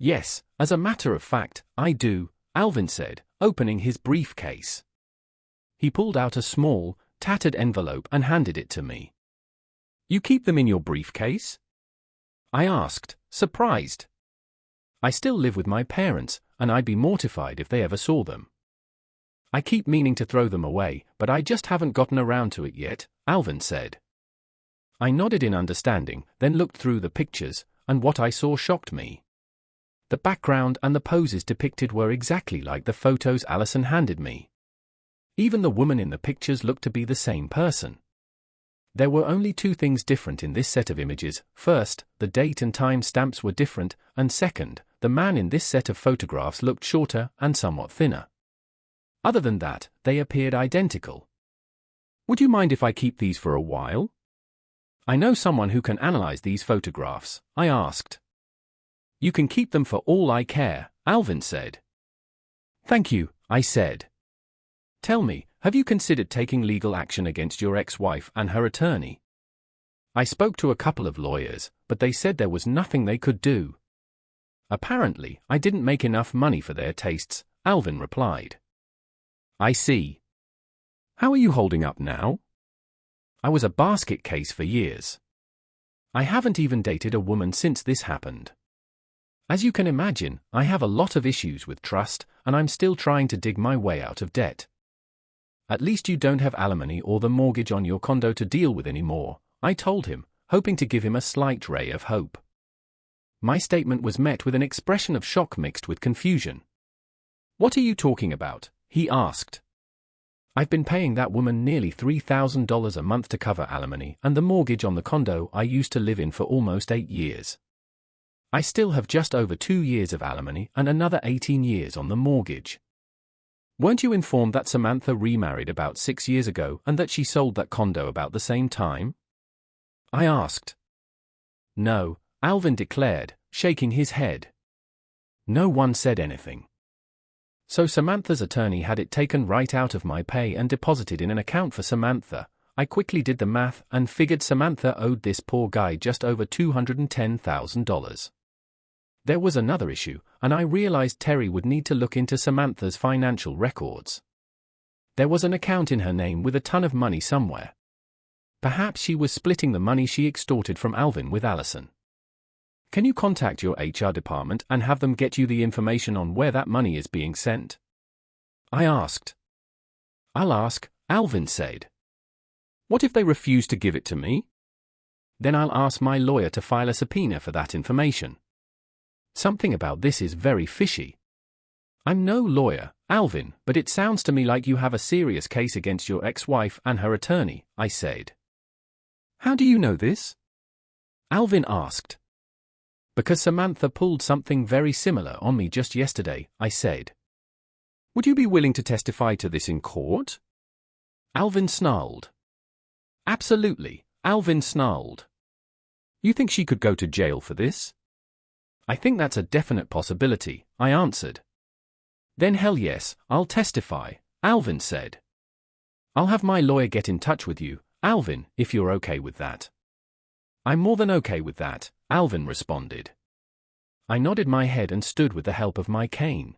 Yes, as a matter of fact, I do, Alvin said, opening his briefcase. He pulled out a small, tattered envelope and handed it to me. You keep them in your briefcase? I asked, surprised. I still live with my parents, and I'd be mortified if they ever saw them. I keep meaning to throw them away, but I just haven't gotten around to it yet, Alvin said. I nodded in understanding, then looked through the pictures, and what I saw shocked me. The background and the poses depicted were exactly like the photos Allison handed me. Even the woman in the pictures looked to be the same person. There were only two things different in this set of images. First, the date and time stamps were different, and second, the man in this set of photographs looked shorter and somewhat thinner. Other than that, they appeared identical. Would you mind if I keep these for a while? I know someone who can analyze these photographs, I asked. You can keep them for all I care, Alvin said. Thank you, I said. Tell me, have you considered taking legal action against your ex-wife and her attorney? I spoke to a couple of lawyers, but they said there was nothing they could do. Apparently, I didn't make enough money for their tastes, Alvin replied. I see. How are you holding up now? I was a basket case for years. I haven't even dated a woman since this happened. As you can imagine, I have a lot of issues with trust, and I'm still trying to dig my way out of debt. At least you don't have alimony or the mortgage on your condo to deal with anymore, I told him, hoping to give him a slight ray of hope. My statement was met with an expression of shock mixed with confusion. What are you talking about? He asked. I've been paying that woman nearly $3,000 a month to cover alimony and the mortgage on the condo I used to live in for almost 8 years. I still have just over 2 years of alimony and another 18 years on the mortgage. Weren't you informed that Samantha remarried about 6 years ago and that she sold that condo about the same time? I asked. No, Alvin declared, shaking his head. No one said anything. So Samantha's attorney had it taken right out of my pay and deposited in an account for Samantha. I quickly did the math and figured Samantha owed this poor guy just over $210,000. There was another issue, and I realized Terry would need to look into Samantha's financial records. There was an account in her name with a ton of money somewhere. Perhaps she was splitting the money she extorted from Alvin with Allison. Can you contact your HR department and have them get you the information on where that money is being sent? I asked. I'll ask, Alvin said. What if they refuse to give it to me? Then I'll ask my lawyer to file a subpoena for that information. Something about this is very fishy. I'm no lawyer, Alvin, but it sounds to me like you have a serious case against your ex-wife and her attorney, I said. How do you know this? Alvin asked. Because Samantha pulled something very similar on me just yesterday, I said. Would you be willing to testify to this in court? Alvin snarled. Absolutely, Alvin snarled. You think she could go to jail for this? I think that's a definite possibility, I answered. Then hell yes, I'll testify, Alvin said. I'll have my lawyer get in touch with you, Alvin, if you're okay with that. I'm more than okay with that, Alvin responded. I nodded my head and stood with the help of my cane.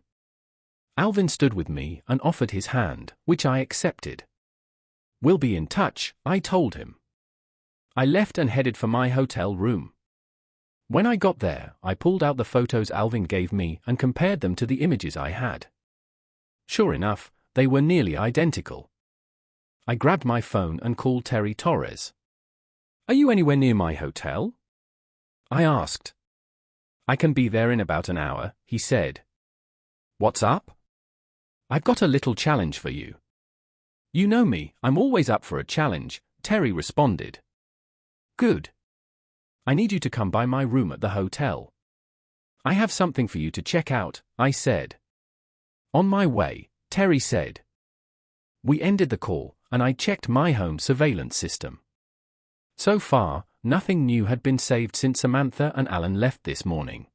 Alvin stood with me and offered his hand, which I accepted. We'll be in touch, I told him. I left and headed for my hotel room. When I got there, I pulled out the photos Alvin gave me and compared them to the images I had. Sure enough, they were nearly identical. I grabbed my phone and called Terry Torres. Are you anywhere near my hotel? I asked. I can be there in about an hour, he said. What's up? I've got a little challenge for you. You know me, I'm always up for a challenge, Terry responded. Good. I need you to come by my room at the hotel. I have something for you to check out, I said. On my way, Terry said. We ended the call, and I checked my home surveillance system. So far, nothing new had been saved since Samantha and Alan left this morning.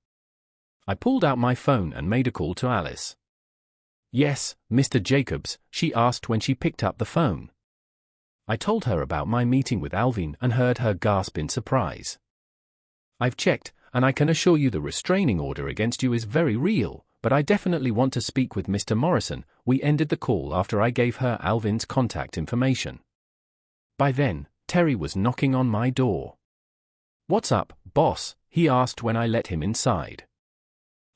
I pulled out my phone and made a call to Alice. Yes, Mr. Jacobs, she asked when she picked up the phone. I told her about my meeting with Alvin and heard her gasp in surprise. I've checked, and I can assure you the restraining order against you is very real, but I definitely want to speak with Mr. Morrison." We ended the call after I gave her Alvin's contact information. By then, Terry was knocking on my door. "What's up, boss?" he asked when I let him inside.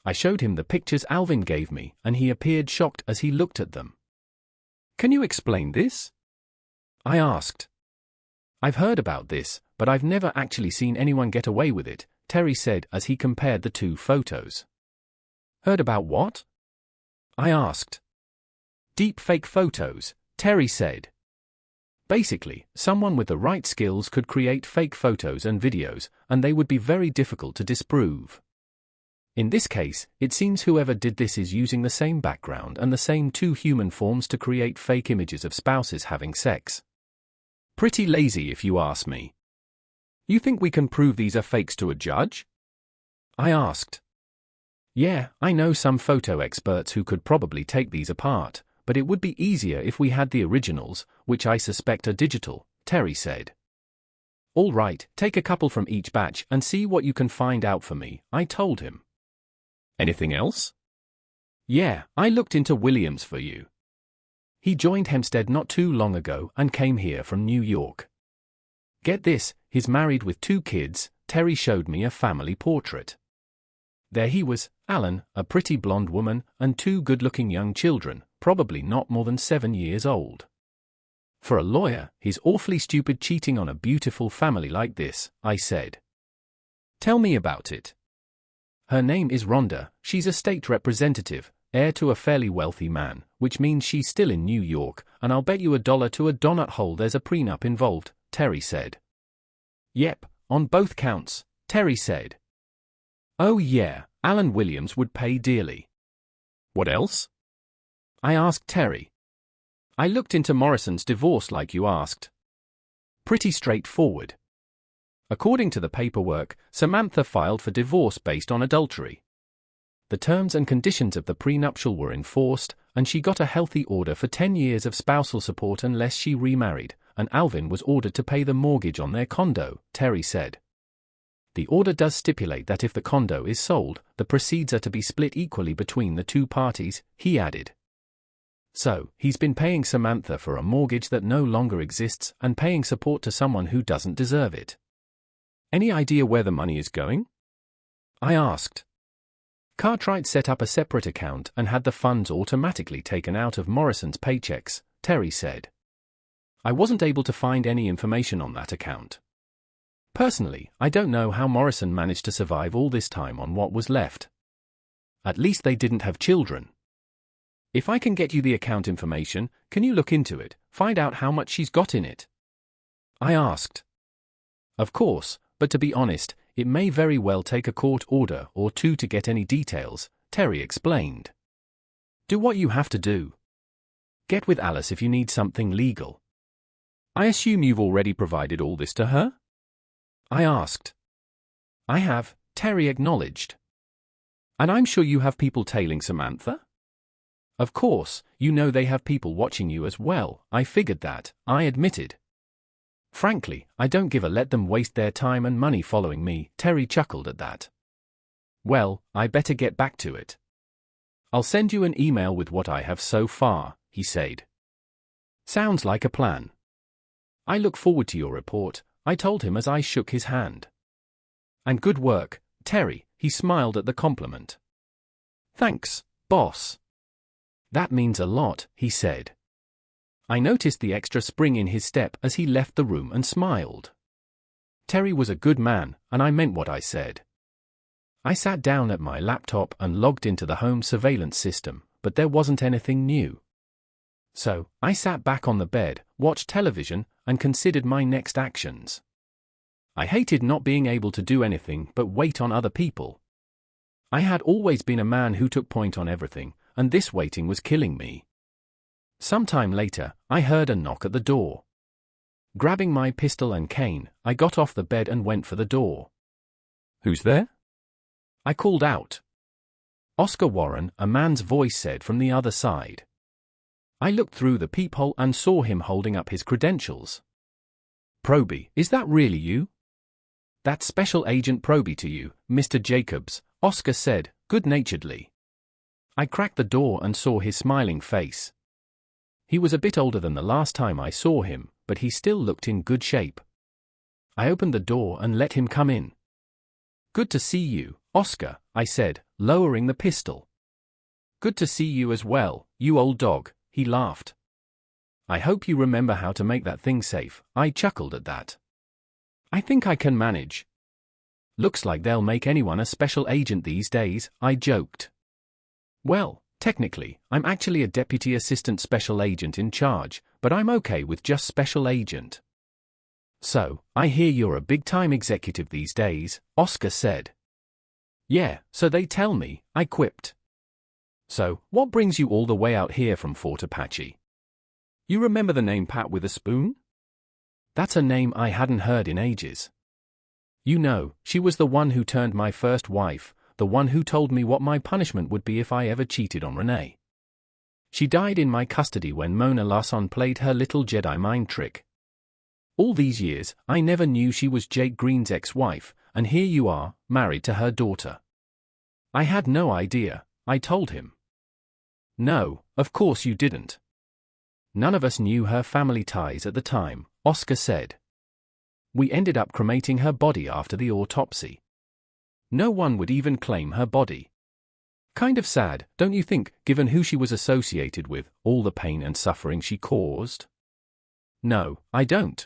I showed him the pictures Alvin gave me, and he appeared shocked as he looked at them. "Can you explain this?" I asked. "I've heard about this, but I've never actually seen anyone get away with it," Terry said as he compared the two photos. "Heard about what?" I asked. "Deep fake photos," Terry said. "Basically, someone with the right skills could create fake photos and videos, and they would be very difficult to disprove. In this case, it seems whoever did this is using the same background and the same two human forms to create fake images of spouses having sex. Pretty lazy if you ask me." "You think we can prove these are fakes to a judge?" I asked. "Yeah, I know some photo experts who could probably take these apart, but it would be easier if we had the originals, which I suspect are digital," Terry said. "All right, take a couple from each batch and see what you can find out for me," I told him. "Anything else?" "Yeah, I looked into Williams for you. He joined Hempstead not too long ago and came here from New York. Get this, he's married with 2 kids." Terry showed me a family portrait. There he was, Alan, a pretty blonde woman, and 2 good-looking young children, probably not more than 7 years old. "For a lawyer, he's awfully stupid cheating on a beautiful family like this," I said. "Tell me about it." "Her name is Rhonda, she's a state representative, heir to a fairly wealthy man, which means she's still in New York, and I'll bet you $1 to a donut hole there's a prenup involved," Terry said. "Yep, on both counts," Terry said. "Oh yeah, Alan Williams would pay dearly." "What else?" I asked Terry. "I looked into Morrison's divorce like you asked. Pretty straightforward. According to the paperwork, Samantha filed for divorce based on adultery. The terms and conditions of the prenuptial were enforced, and she got a healthy order for 10 years of spousal support unless she remarried, and Alvin was ordered to pay the mortgage on their condo," Terry said. "The order does stipulate that if the condo is sold, the proceeds are to be split equally between the 2 parties," he added. "So, he's been paying Samantha for a mortgage that no longer exists and paying support to someone who doesn't deserve it. Any idea where the money is going?" I asked. "Cartwright set up a separate account and had the funds automatically taken out of Morrison's paychecks," Terry said. "I wasn't able to find any information on that account. Personally, I don't know how Morrison managed to survive all this time on what was left. At least they didn't have children. If I can get you the account information, can you look into it, find out how much she's got in it?" I asked. "Of course, but to be honest, it may very well take a court order or 2 to get any details," Terry explained. "Do what you have to do. Get with Alice if you need something legal." "I assume you've already provided all this to her?" I asked. "I have," Terry acknowledged. "And I'm sure you have people tailing Samantha?" "Of course, you know they have people watching you as well, I figured that," I admitted. "Frankly, I don't give a let them waste their time and money following me," Terry chuckled at that. "Well, I better get back to it. I'll send you an email with what I have so far," he said. "Sounds like a plan." "I look forward to your report," I told him as I shook his hand. "And good work, Terry," he smiled at the compliment. "Thanks, boss." "That means a lot," he said. I noticed the extra spring in his step as he left the room and smiled. Terry was a good man, and I meant what I said. I sat down at my laptop and logged into the home surveillance system, but there wasn't anything new. So, I sat back on the bed, watched television, and considered my next actions. I hated not being able to do anything but wait on other people. I had always been a man who took point on everything, and this waiting was killing me. Sometime later, I heard a knock at the door. Grabbing my pistol and cane, I got off the bed and went for the door. "Who's there?" I called out. "Oscar Warren," a man's voice said from the other side. I looked through the peephole and saw him holding up his credentials. "Proby, is that really you?" That's Special Agent Proby to you, Mr. Jacobs, Oscar said, good-naturedly. I cracked the door and saw his smiling face. He was a bit older than the last time I saw him, but he still looked in good shape. I opened the door and let him come in. Good to see you, Oscar, I said, lowering the pistol. Good to see you as well, you old dog, he laughed. I hope you remember how to make that thing safe, I chuckled at that. I think I can manage. Looks like they'll make anyone a special agent these days, I joked. Well, technically, I'm actually a deputy assistant special agent in charge, but I'm okay with just special agent. So, I hear you're a big-time executive these days, Oscar said. Yeah, so they tell me, I quipped. So, what brings you all the way out here from Fort Apache? You remember the name Pat with a Spoon? That's a name I hadn't heard in ages. You know, she was the one who turned my first wife, the one who told me what my punishment would be if I ever cheated on Renee. She died in my custody when Mona Larson played her little Jedi mind trick. All these years, I never knew she was Jake Green's ex-wife, and here you are, married to her daughter. I had no idea, I told him. No, of course you didn't. None of us knew her family ties at the time, Oscar said. We ended up cremating her body after the autopsy. No one would even claim her body. Kind of sad, don't you think, given who she was associated with, all the pain and suffering she caused? No, I don't.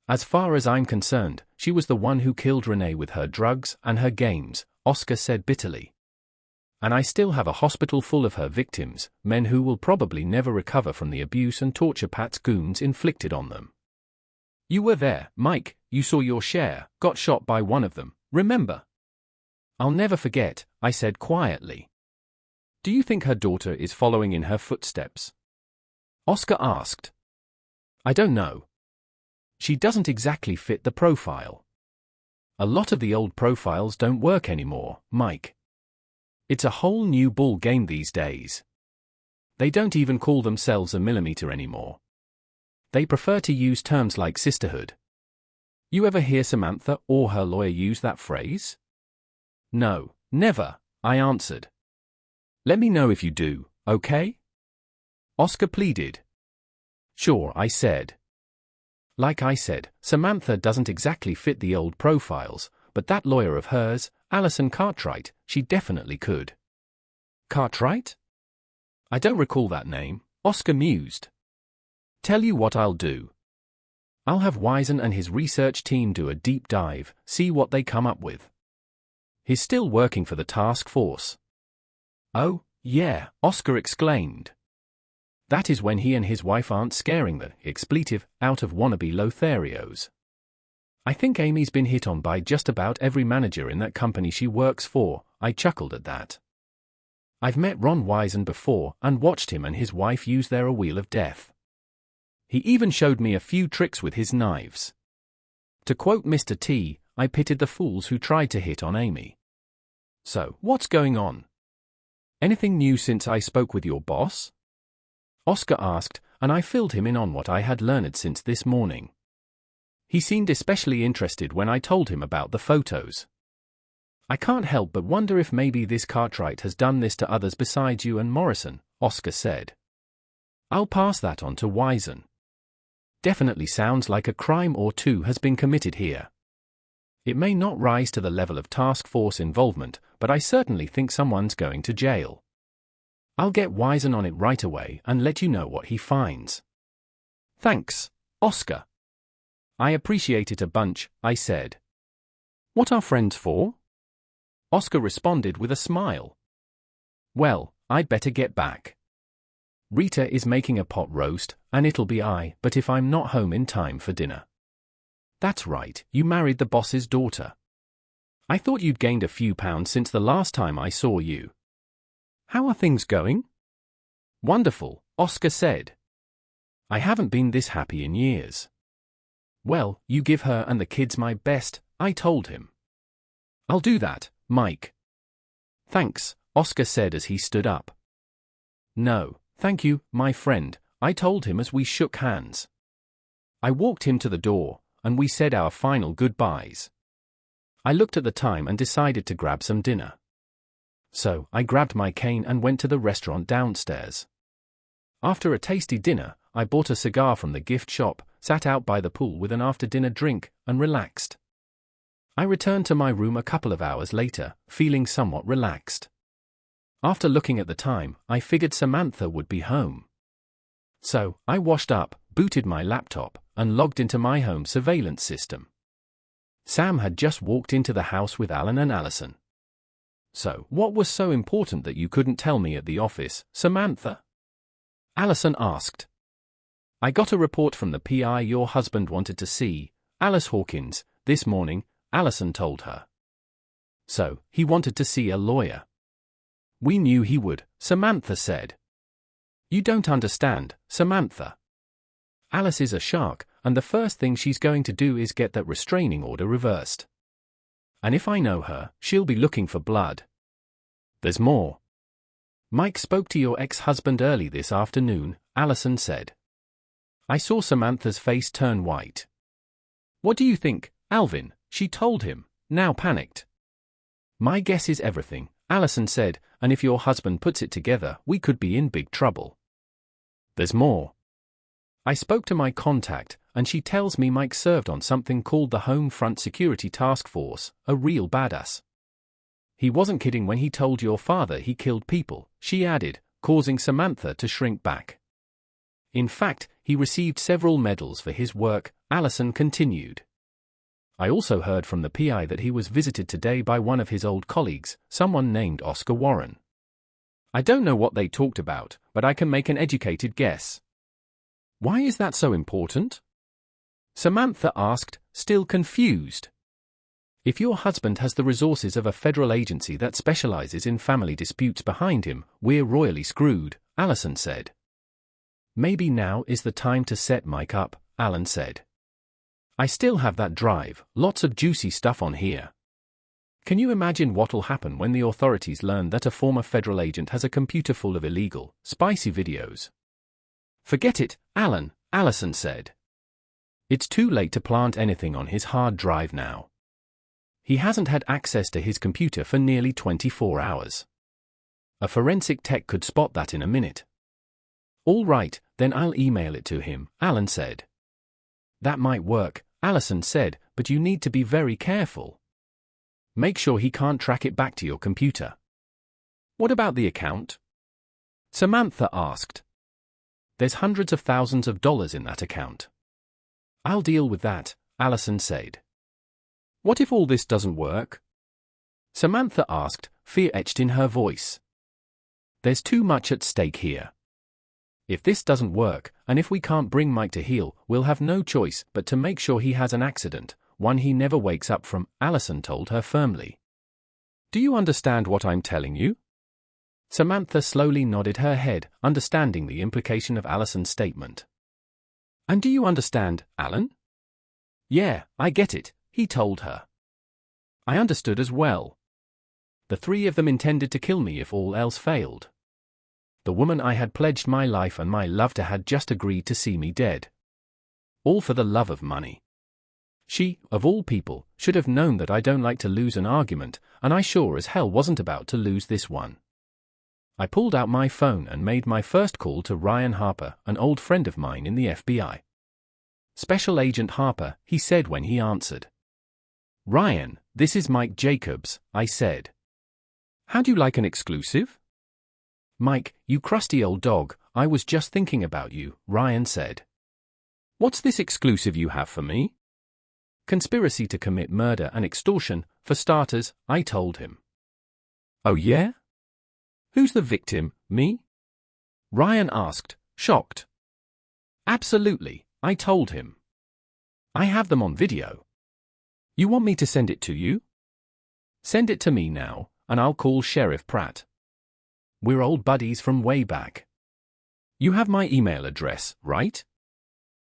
As far as I'm concerned, she was the one who killed Renee with her drugs and her games, Oscar said bitterly. And I still have a hospital full of her victims, men who will probably never recover from the abuse and torture Pat's goons inflicted on them. You were there, Mike, you saw your share, got shot by one of them, remember? I'll never forget, I said quietly. Do you think her daughter is following in her footsteps? Oscar asked. I don't know. She doesn't exactly fit the profile. A lot of the old profiles don't work anymore, Mike. It's a whole new ball game these days. They don't even call themselves a millimeter anymore. They prefer to use terms like sisterhood. You ever hear Samantha or her lawyer use that phrase? No, never, I answered. Let me know if you do, okay? Oscar pleaded. Sure, I said. Like I said, Samantha doesn't exactly fit the old profiles, but that lawyer of hers, Alison Cartwright, she definitely could. Cartwright? I don't recall that name, Oscar mused. Tell you what I'll do. I'll have Wisen and his research team do a deep dive, see what they come up with. He's still working for the task force. Oh, yeah, Oscar exclaimed. That is when he and his wife aren't scaring the expletive out of wannabe Lotharios. I think Amy's been hit on by just about every manager in that company she works for, I chuckled at that. I've met Ron Wisen before and watched him and his wife use their wheel of death. He even showed me a few tricks with his knives. To quote Mr. T, I pitied the fools who tried to hit on Amy. So, what's going on? Anything new since I spoke with your boss? Oscar asked, and I filled him in on what I had learned since this morning. He seemed especially interested when I told him about the photos. I can't help but wonder if maybe this Cartwright has done this to others besides you and Morrison, Oscar said. I'll pass that on to Wisen. Definitely sounds like a crime or two has been committed here. It may not rise to the level of task force involvement, but I certainly think someone's going to jail. I'll get Wisen on it right away and let you know what he finds. Thanks, Oscar. I appreciate it a bunch, I said. What are friends for? Oscar responded with a smile. Well, I'd better get back. Rita is making a pot roast, and it'll be but if I'm not home in time for dinner. That's right, you married the boss's daughter. I thought you'd gained a few pounds since the last time I saw you. How are things going? Wonderful, Oscar said. I haven't been this happy in years. Well, you give her and the kids my best, I told him. I'll do that, Mike. Thanks, Oscar said as he stood up. No, thank you, my friend, I told him as we shook hands. I walked him to the door, and we said our final goodbyes. I looked at the time and decided to grab some dinner. So, I grabbed my cane and went to the restaurant downstairs. After a tasty dinner, I bought a cigar from the gift shop, sat out by the pool with an after-dinner drink, and relaxed. I returned to my room a couple of hours later, feeling somewhat relaxed. After looking at the time, I figured Samantha would be home. So, I washed up, booted my laptop, and logged into my home surveillance system. Sam had just walked into the house with Alan and Allison. So, what was so important that you couldn't tell me at the office, Samantha? Allison asked. I got a report from the PI your husband wanted to see, Alice Hawkins, this morning, Allison told her. So, he wanted to see a lawyer. We knew he would, Samantha said. You don't understand, Samantha. Alice is a shark, and the first thing she's going to do is get that restraining order reversed. And if I know her, she'll be looking for blood. There's more. Mike spoke to your ex-husband early this afternoon, Allison said. I saw Samantha's face turn white. What do you think, Alvin? She told him, now panicked. My guess is everything, Allison said, and if your husband puts it together, we could be in big trouble. There's more. I spoke to my contact, and she tells me Mike served on something called the Home Front Security Task Force, a real badass. He wasn't kidding when he told your father he killed people, she added, causing Samantha to shrink back. In fact, he received several medals for his work, Allison continued. I also heard from the PI that he was visited today by one of his old colleagues, someone named Oscar Warren. I don't know what they talked about, but I can make an educated guess. Why is that so important? Samantha asked, still confused. If your husband has the resources of a federal agency that specializes in family disputes behind him, we're royally screwed, Allison said. Maybe now is the time to set Mike up, Alan said. I still have that drive, lots of juicy stuff on here. Can you imagine what'll happen when the authorities learn that a former federal agent has a computer full of illegal, spicy videos? Forget it, Alan, Allison said. It's too late to plant anything on his hard drive now. He hasn't had access to his computer for nearly 24 hours. A forensic tech could spot that in a minute. All right, then I'll email it to him, Alan said. That might work, Allison said, but you need to be very careful. Make sure he can't track it back to your computer. What about the account? Samantha asked. There's hundreds of thousands of dollars in that account. I'll deal with that, Allison said. What if all this doesn't work? Samantha asked, fear etched in her voice. There's too much at stake here. If this doesn't work, and if we can't bring Mike to heel, we'll have no choice but to make sure he has an accident, one he never wakes up from, Allison told her firmly. Do you understand what I'm telling you? Samantha slowly nodded her head, understanding the implication of Allison's statement. And do you understand, Alan? Yeah, I get it, he told her. I understood as well. The three of them intended to kill me if all else failed. The woman I had pledged my life and my love to had just agreed to see me dead. All for the love of money. She, of all people, should have known that I don't like to lose an argument, and I sure as hell wasn't about to lose this one. I pulled out my phone and made my first call to Ryan Harper, an old friend of mine in the FBI. Special Agent Harper, he said when he answered. Ryan, this is Mike Jacobs, I said. How'd you like an exclusive? Mike, you crusty old dog, I was just thinking about you, Ryan said. What's this exclusive you have for me? Conspiracy to commit murder and extortion, for starters, I told him. Oh yeah? Who's the victim, me? Ryan asked, shocked. Absolutely, I told him. I have them on video. You want me to send it to you? Send it to me now, and I'll call Sheriff Pratt. We're old buddies from way back. You have my email address, right?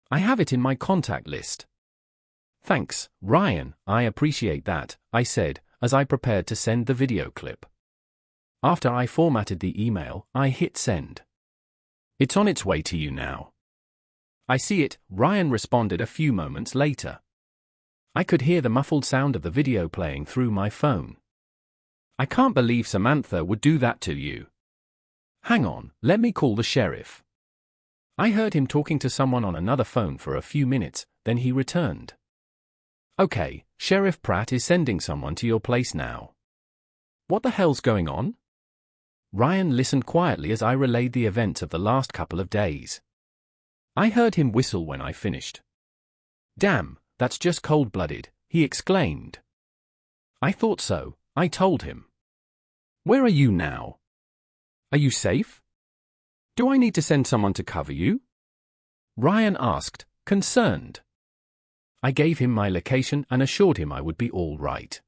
I have it in my contact list. Thanks, Ryan, I appreciate that, I said, as I prepared to send the video clip. After I formatted the email, I hit send. It's on its way to you now. I see it, Ryan responded a few moments later. I could hear the muffled sound of the video playing through my phone. I can't believe Samantha would do that to you. Hang on, let me call the sheriff. I heard him talking to someone on another phone for a few minutes, then he returned. Okay, Sheriff Pratt is sending someone to your place now. What the hell's going on? Ryan listened quietly as I relayed the events of the last couple of days. I heard him whistle when I finished. Damn, that's just cold-blooded, he exclaimed. I thought so, I told him. Where are you now? Are you safe? Do I need to send someone to cover you? Ryan asked, concerned. I gave him my location and assured him I would be all right.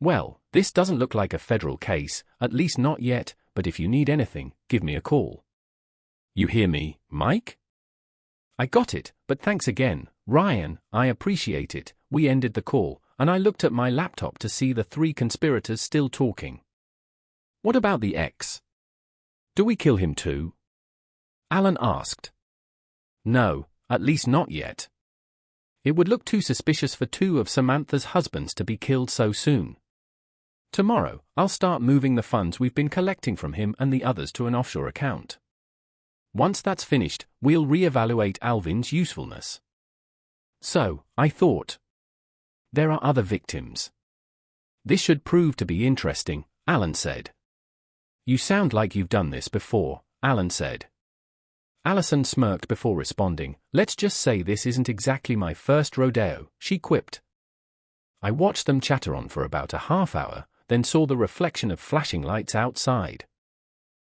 Well, this doesn't look like a federal case, at least not yet, but if you need anything, give me a call. You hear me, Mike? I got it, but thanks again, Ryan, I appreciate it. We ended the call, and I looked at my laptop to see the three conspirators still talking. What about the ex? Do we kill him too? Alan asked. No, at least not yet. It would look too suspicious for two of Samantha's husbands to be killed so soon. Tomorrow, I'll start moving the funds we've been collecting from him and the others to an offshore account. Once that's finished, we'll reevaluate Alvin's usefulness. So, I thought. There are other victims. This should prove to be interesting, Alan said. You sound like you've done this before, Alan said. Allison smirked before responding. Let's just say this isn't exactly my first rodeo, she quipped. I watched them chatter on for about a half hour, then saw the reflection of flashing lights outside.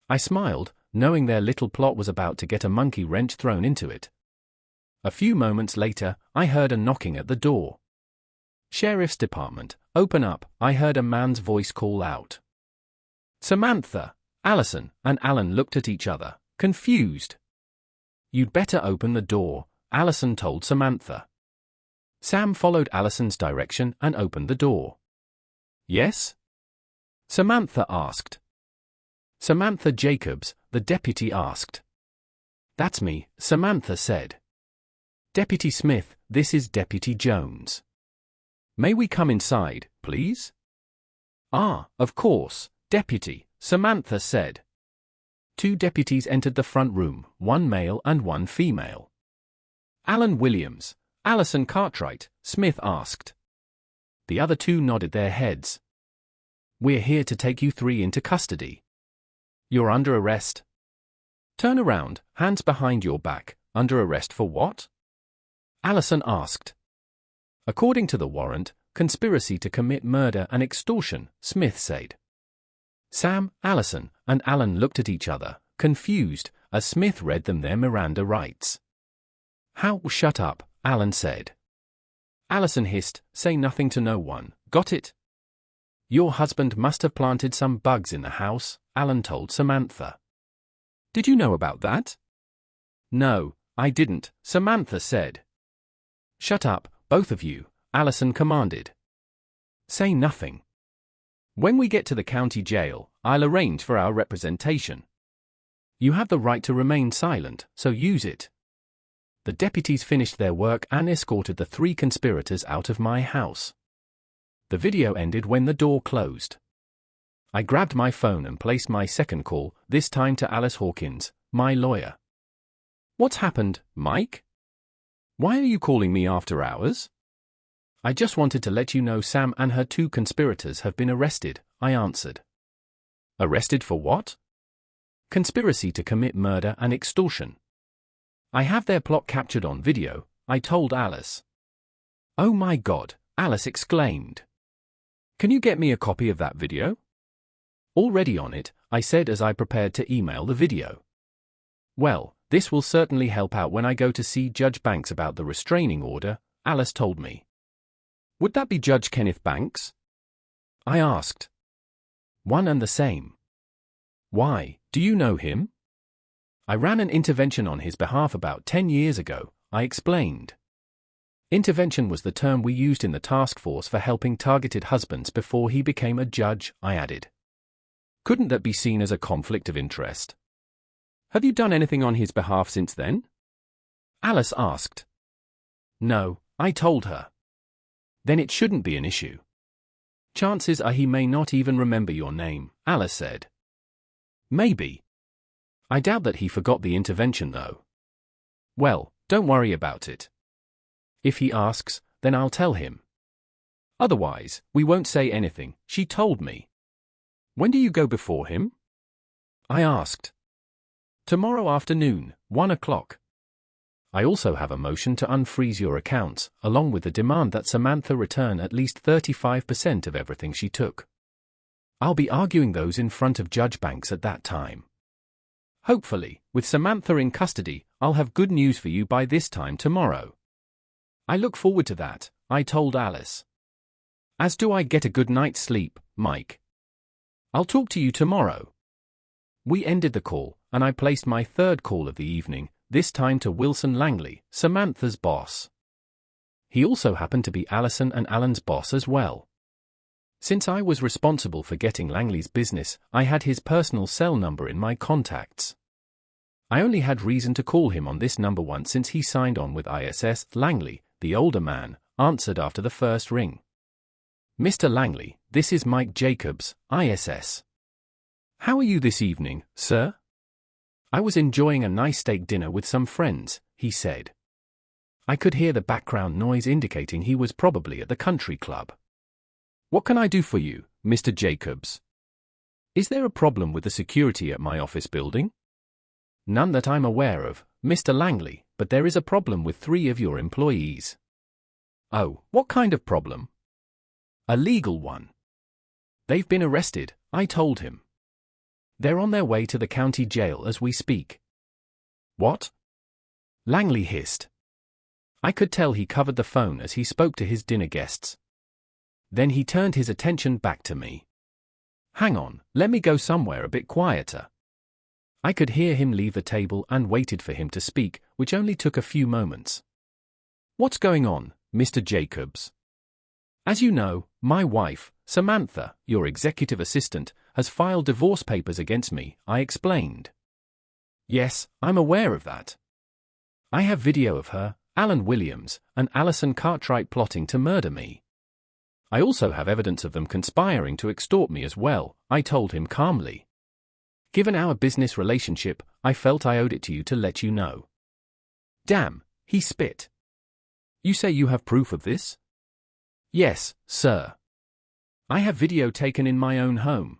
I smiled, knowing their little plot was about to get a monkey wrench thrown into it. A few moments later, I heard a knocking at the door. Sheriff's Department, open up, I heard a man's voice call out. Samantha, Allison, and Alan looked at each other, confused. You'd better open the door, Allison told Samantha. Sam followed Allison's direction and opened the door. Yes? Samantha asked. Samantha Jacobs, the deputy asked. That's me, Samantha said. Deputy Smith, this is Deputy Jones. May we come inside, please? Ah, of course, Deputy, Samantha said. Two deputies entered the front room, one male and one female. Alan Williams, Allison Cartwright, Smith asked. The other two nodded their heads. We're here to take you three into custody. You're under arrest. Turn around, hands behind your back. Under arrest for what? Allison asked. According to the warrant, conspiracy to commit murder and extortion, Smith said. Sam, Allison, and Alan looked at each other, confused, as Smith read them their Miranda rights. How? Shut up, Alan said. Allison hissed, say nothing to no one, got it? Your husband must have planted some bugs in the house, Alan told Samantha. Did you know about that? No, I didn't, Samantha said. Shut up, both of you, Allison commanded. Say nothing. When we get to the county jail, I'll arrange for our representation. You have the right to remain silent, so use it. The deputies finished their work and escorted the three conspirators out of my house. The video ended when the door closed. I grabbed my phone and placed my second call, this time to Alice Hawkins, my lawyer. What's happened, Mike? Why are you calling me after hours? I just wanted to let you know Sam and her two conspirators have been arrested, I answered. Arrested for what? Conspiracy to commit murder and extortion. I have their plot captured on video, I told Alice. Oh my God, Alice exclaimed. Can you get me a copy of that video? Already on it, I said as I prepared to email the video. Well, this will certainly help out when I go to see Judge Banks about the restraining order, Alice told me. Would that be Judge Kenneth Banks? I asked. One and the same. Why, do you know him? I ran an intervention on his behalf about 10 years ago, I explained. Intervention was the term we used in the task force for helping targeted husbands before he became a judge, I added. Couldn't that be seen as a conflict of interest? Have you done anything on his behalf since then? Alice asked. No, I told her. Then it shouldn't be an issue. Chances are he may not even remember your name, Alice said. Maybe. I doubt that he forgot the intervention though. Well, don't worry about it. If he asks, then I'll tell him. Otherwise, we won't say anything, she told me. When do you go before him? I asked. Tomorrow afternoon, 1 o'clock. I also have a motion to unfreeze your accounts, along with the demand that Samantha return at least 35% of everything she took. I'll be arguing those in front of Judge Banks at that time. Hopefully, with Samantha in custody, I'll have good news for you by this time tomorrow. I look forward to that, I told Alice. As do I get a good night's sleep, Mike. I'll talk to you tomorrow. We ended the call, and I placed my third call of the evening, this time to Wilson Langley, Samantha's boss. He also happened to be Allison and Alan's boss as well. Since I was responsible for getting Langley's business, I had his personal cell number in my contacts. I only had reason to call him on this number once since he signed on with ISS. Langley, the older man, answered after the first ring. Mr. Langley, this is Mike Jacobs, ISS. How are you this evening, sir? I was enjoying a nice steak dinner with some friends, he said. I could hear the background noise indicating he was probably at the country club. What can I do for you, Mr. Jacobs? Is there a problem with the security at my office building? None that I'm aware of, Mr. Langley, but there is a problem with 3 of your employees. Oh, what kind of problem? A legal one. They've been arrested, I told him. They're on their way to the county jail as we speak. What? Langley hissed. I could tell he covered the phone as he spoke to his dinner guests. Then he turned his attention back to me. Hang on, let me go somewhere a bit quieter. I could hear him leave the table and waited for him to speak, which only took a few moments. What's going on, Mr. Jacobs? As you know, my wife, Samantha, your executive assistant, has filed divorce papers against me, I explained. Yes, I'm aware of that. I have video of her, Alan Williams, and Allison Cartwright plotting to murder me. I also have evidence of them conspiring to extort me as well, I told him calmly. Given our business relationship, I felt I owed it to you to let you know. Damn, he spit. You say you have proof of this? Yes, sir. I have video taken in my own home.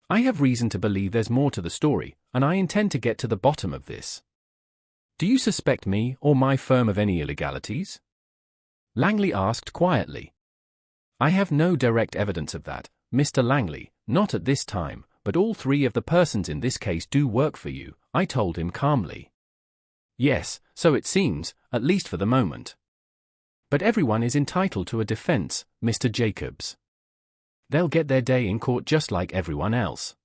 I have reason to believe there's more to the story, and I intend to get to the bottom of this. Do you suspect me or my firm of any illegalities? Langley asked quietly. I have no direct evidence of that, Mr. Langley, not at this time, but all 3 of the persons in this case do work for you, I told him calmly. Yes, so it seems, at least for the moment. But everyone is entitled to a defense, Mr. Jacobs. They'll get their day in court just like everyone else.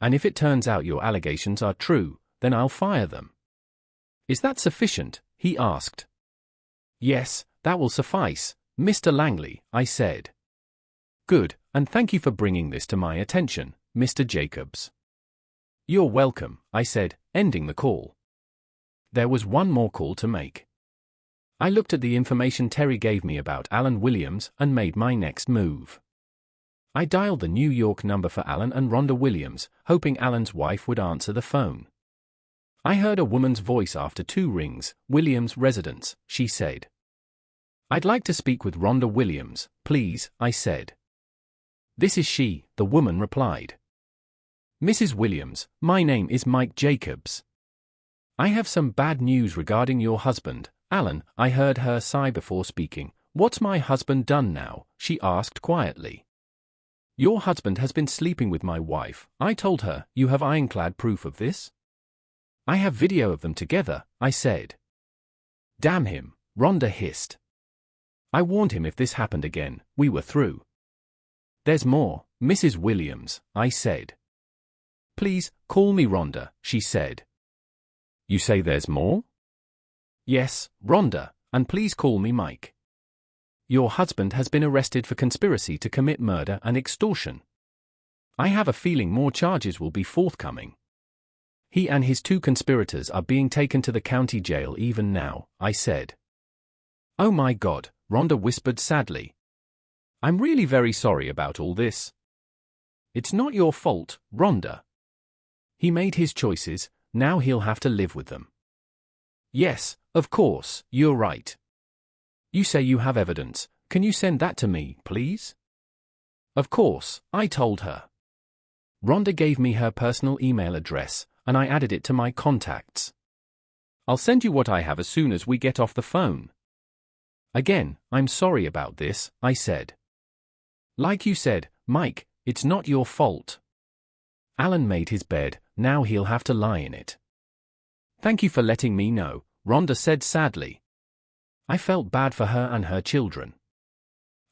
And if it turns out your allegations are true, then I'll fire them. Is that sufficient? He asked. Yes, that will suffice, Mr. Langley, I said. Good, and thank you for bringing this to my attention, Mr. Jacobs. You're welcome, I said, ending the call. There was one more call to make. I looked at the information Terry gave me about Alan Williams and made my next move. I dialed the New York number for Alan and Rhonda Williams, hoping Alan's wife would answer the phone. I heard a woman's voice after 2 rings, Williams' residence, she said. I'd like to speak with Rhonda Williams, please, I said. This is she, the woman replied. Mrs. Williams, my name is Mike Jacobs. I have some bad news regarding your husband, Alan. I heard her sigh before speaking. What's my husband done now? She asked quietly. Your husband has been sleeping with my wife, I told her. You have ironclad proof of this? I have video of them together, I said. Damn him, Rhonda hissed. I warned him if this happened again, we were through. There's more, Mrs. Williams, I said. Please, call me Rhonda, she said. You say there's more? Yes, Rhonda, and please call me Mike. Your husband has been arrested for conspiracy to commit murder and extortion. I have a feeling more charges will be forthcoming. He and his 2 conspirators are being taken to the county jail even now, I said. Oh my God, Rhonda whispered sadly. I'm really very sorry about all this. It's not your fault, Rhonda. He made his choices, now he'll have to live with them. Yes, of course, you're right. You say you have evidence, can you send that to me, please? Of course, I told her. Rhonda gave me her personal email address, and I added it to my contacts. I'll send you what I have as soon as we get off the phone. Again, I'm sorry about this, I said. Like you said, Mike, it's not your fault. Alan made his bed, now he'll have to lie in it. Thank you for letting me know, Rhonda said sadly. I felt bad for her and her children.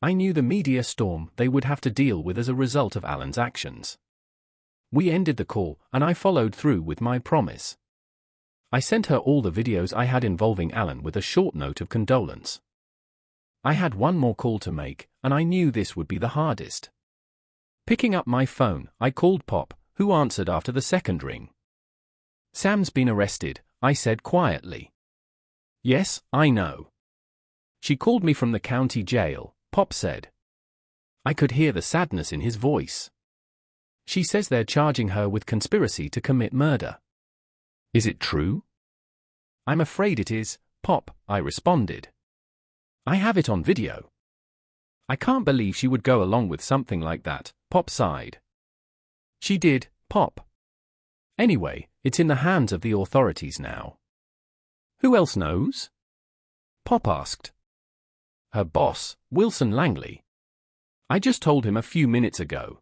I knew the media storm they would have to deal with as a result of Alan's actions. We ended the call, and I followed through with my promise. I sent her all the videos I had involving Alan with a short note of condolence. I had one more call to make, and I knew this would be the hardest. Picking up my phone, I called Pop, who answered after the second ring. Sam's been arrested, I said quietly. Yes, I know. She called me from the county jail, Pop said. I could hear the sadness in his voice. She says they're charging her with conspiracy to commit murder. Is it true? I'm afraid it is, Pop, I responded. I have it on video. I can't believe she would go along with something like that, Pop sighed. She did, Pop. Anyway, it's in the hands of the authorities now. Who else knows? Pop asked. Her boss, Wilson Langley. I just told him a few minutes ago.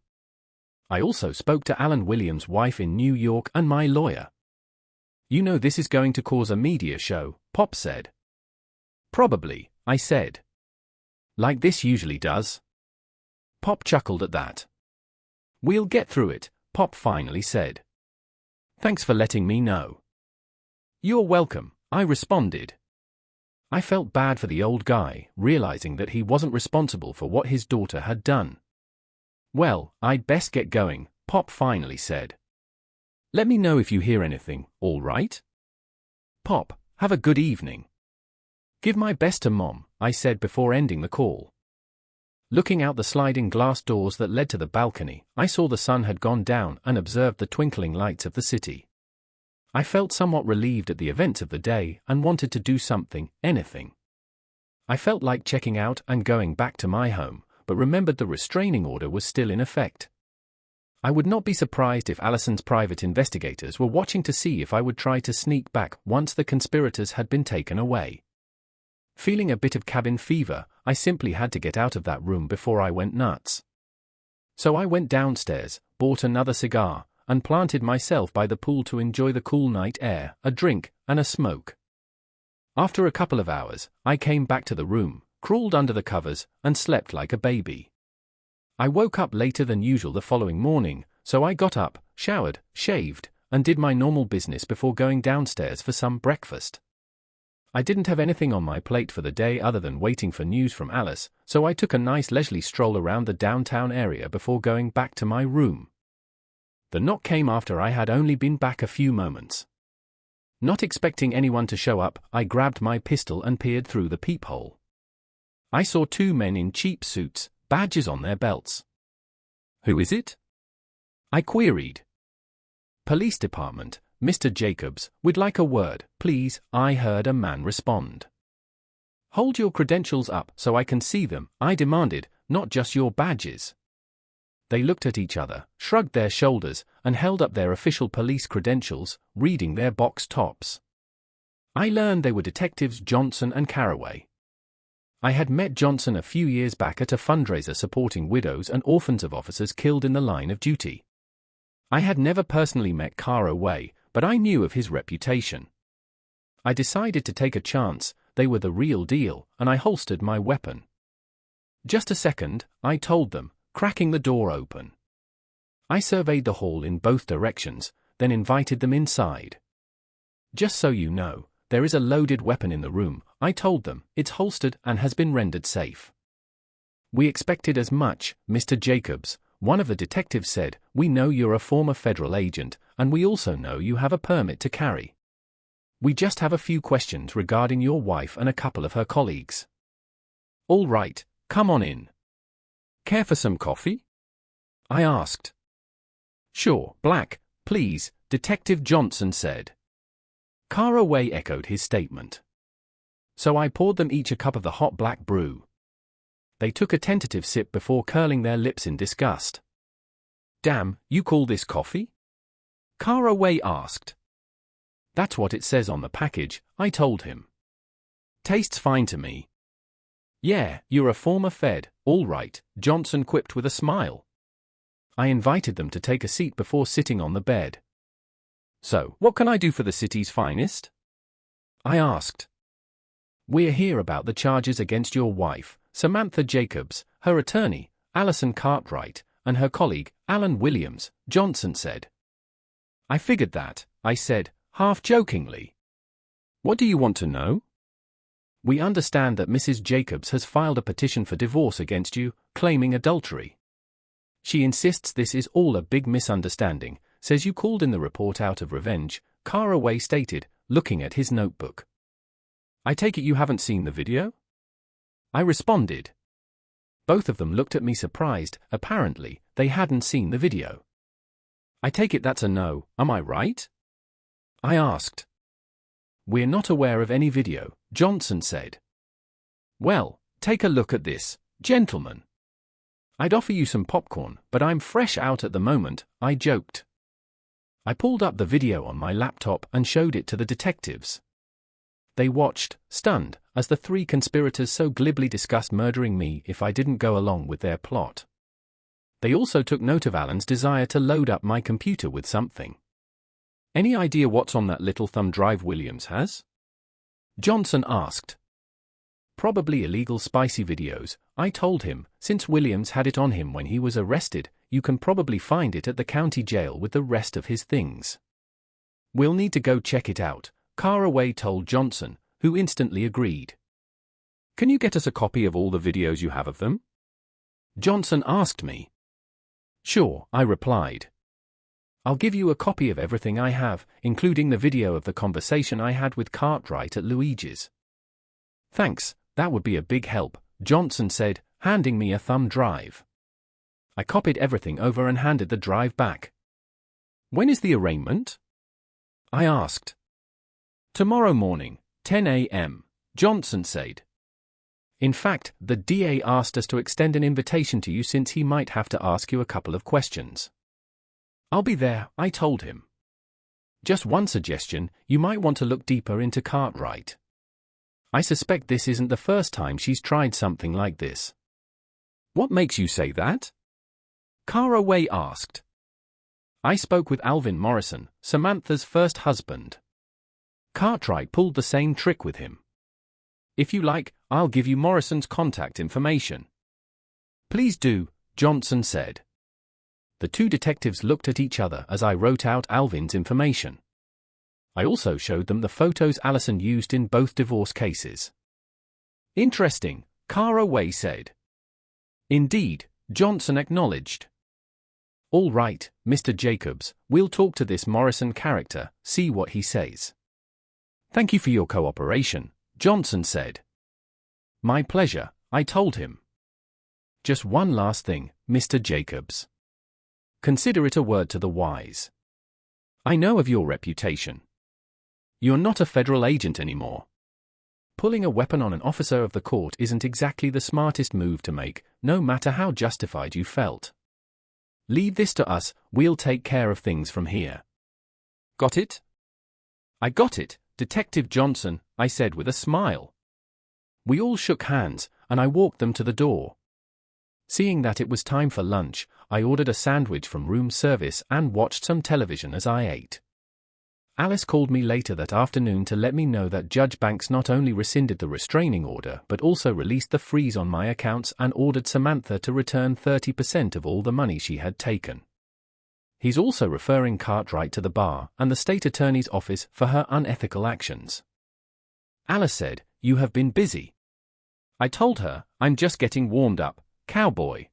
I also spoke to Alan Williams' wife in New York and my lawyer. You know this is going to cause a media show, Pop said. Probably, I said. Like this usually does. Pop chuckled at that. We'll get through it, Pop finally said. Thanks for letting me know. You're welcome, I responded. I felt bad for the old guy, realizing that he wasn't responsible for what his daughter had done. Well, I'd best get going, Pop finally said. Let me know if you hear anything, all right? Pop, have a good evening. Give my best to Mom, I said before ending the call. Looking out the sliding glass doors that led to the balcony, I saw the sun had gone down and observed the twinkling lights of the city. I felt somewhat relieved at the events of the day and wanted to do something, anything. I felt like checking out and going back to my home, but remembered the restraining order was still in effect. I would not be surprised if Allison's private investigators were watching to see if I would try to sneak back once the conspirators had been taken away. Feeling a bit of cabin fever, I simply had to get out of that room before I went nuts. So I went downstairs, bought another cigar, and planted myself by the pool to enjoy the cool night air, a drink, and a smoke. After a couple of hours, I came back to the room, crawled under the covers, and slept like a baby. I woke up later than usual the following morning, so I got up, showered, shaved, and did my normal business before going downstairs for some breakfast. I didn't have anything on my plate for the day other than waiting for news from Alice, so I took a nice leisurely stroll around the downtown area before going back to my room. The knock came after I had only been back a few moments. Not expecting anyone to show up, I grabbed my pistol and peered through the peephole. I saw two men in cheap suits, badges on their belts. Who is it? I queried. Police department, Mr. Jacobs, would like a word, please, I heard a man respond. Hold your credentials up so I can see them, I demanded, not just your badges. They looked at each other, shrugged their shoulders, and held up their official police credentials, reading their box tops. I learned they were Detectives Johnson and Carraway. I had met Johnson a few years back at a fundraiser supporting widows and orphans of officers killed in the line of duty. I had never personally met Carraway, but I knew of his reputation. I decided to take a chance, they were the real deal, and I holstered my weapon. Just a second, I told them, cracking the door open. I surveyed the hall in both directions, then invited them inside. Just so you know, there is a loaded weapon in the room, I told them, it's holstered and has been rendered safe. We expected as much, Mr. Jacobs, one of the detectives said, we know you're a former federal agent, and we also know you have a permit to carry. We just have a few questions regarding your wife and a couple of her colleagues. All right, come on in. Care for some coffee? I asked. Sure, black, please, Detective Johnson said. Caraway echoed his statement. So I poured them each a cup of the hot black brew. They took a tentative sip before curling their lips in disgust. Damn, you call this coffee? Caraway asked. That's what it says on the package, I told him. Tastes fine to me. Yeah, you're a former Fed, all right, Johnson quipped with a smile. I invited them to take a seat before sitting on the bed. So, what can I do for the city's finest? I asked. We're here about the charges against your wife, Samantha Jacobs, her attorney, Alison Cartwright, and her colleague, Alan Williams, Johnson said. I figured that, I said, half jokingly. What do you want to know? We understand that Mrs. Jacobs has filed a petition for divorce against you, claiming adultery. She insists this is all a big misunderstanding, says you called in the report out of revenge, Caraway stated, looking at his notebook. I take it you haven't seen the video? I responded. Both of them looked at me surprised, apparently, they hadn't seen the video. I take it that's a no, am I right? I asked. We're not aware of any video, Johnson said. Well, take a look at this, gentlemen. I'd offer you some popcorn, but I'm fresh out at the moment, I joked. I pulled up the video on my laptop and showed it to the detectives. They watched, stunned, as the three conspirators so glibly discussed murdering me if I didn't go along with their plot. They also took note of Alan's desire to load up my computer with something. Any idea what's on that little thumb drive Williams has? Johnson asked. Probably illegal spicy videos, I told him, since Williams had it on him when he was arrested, you can probably find it at the county jail with the rest of his things. We'll need to go check it out, Caraway told Johnson, who instantly agreed. Can you get us a copy of all the videos you have of them? Johnson asked me. Sure, I replied. I'll give you a copy of everything I have, including the video of the conversation I had with Cartwright at Luigi's. Thanks, that would be a big help, Johnson said, handing me a thumb drive. I copied everything over and handed the drive back. When is the arraignment? I asked. Tomorrow morning, 10 a.m., Johnson said. In fact, the DA asked us to extend an invitation to you since he might have to ask you a couple of questions. I'll be there, I told him. Just one suggestion, you might want to look deeper into Cartwright. I suspect this isn't the first time she's tried something like this. What makes you say that? Caraway asked. I spoke with Alvin Morrison, Samantha's first husband. Cartwright pulled the same trick with him. If you like, I'll give you Morrison's contact information. Please do, Johnson said. The two detectives looked at each other as I wrote out Alvin's information. I also showed them the photos Alison used in both divorce cases. Interesting, Caraway said. Indeed, Johnson acknowledged. All right, Mr. Jacobs, we'll talk to this Morrison character, see what he says. Thank you for your cooperation, Johnson said. My pleasure, I told him. Just one last thing, Mr. Jacobs. Consider it a word to the wise. I know of your reputation. You're not a federal agent anymore. Pulling a weapon on an officer of the court isn't exactly the smartest move to make, no matter how justified you felt. Leave this to us, we'll take care of things from here. Got it? I got it, Detective Johnson, I said with a smile. We all shook hands, and I walked them to the door. Seeing that it was time for lunch, I ordered a sandwich from room service and watched some television as I ate. Alice called me later that afternoon to let me know that Judge Banks not only rescinded the restraining order but also released the freeze on my accounts and ordered Samantha to return 30% of all the money she had taken. He's also referring Cartwright to the bar and the state attorney's office for her unethical actions. Alice said, "You have been busy." I told her, "I'm just getting warmed up, cowboy."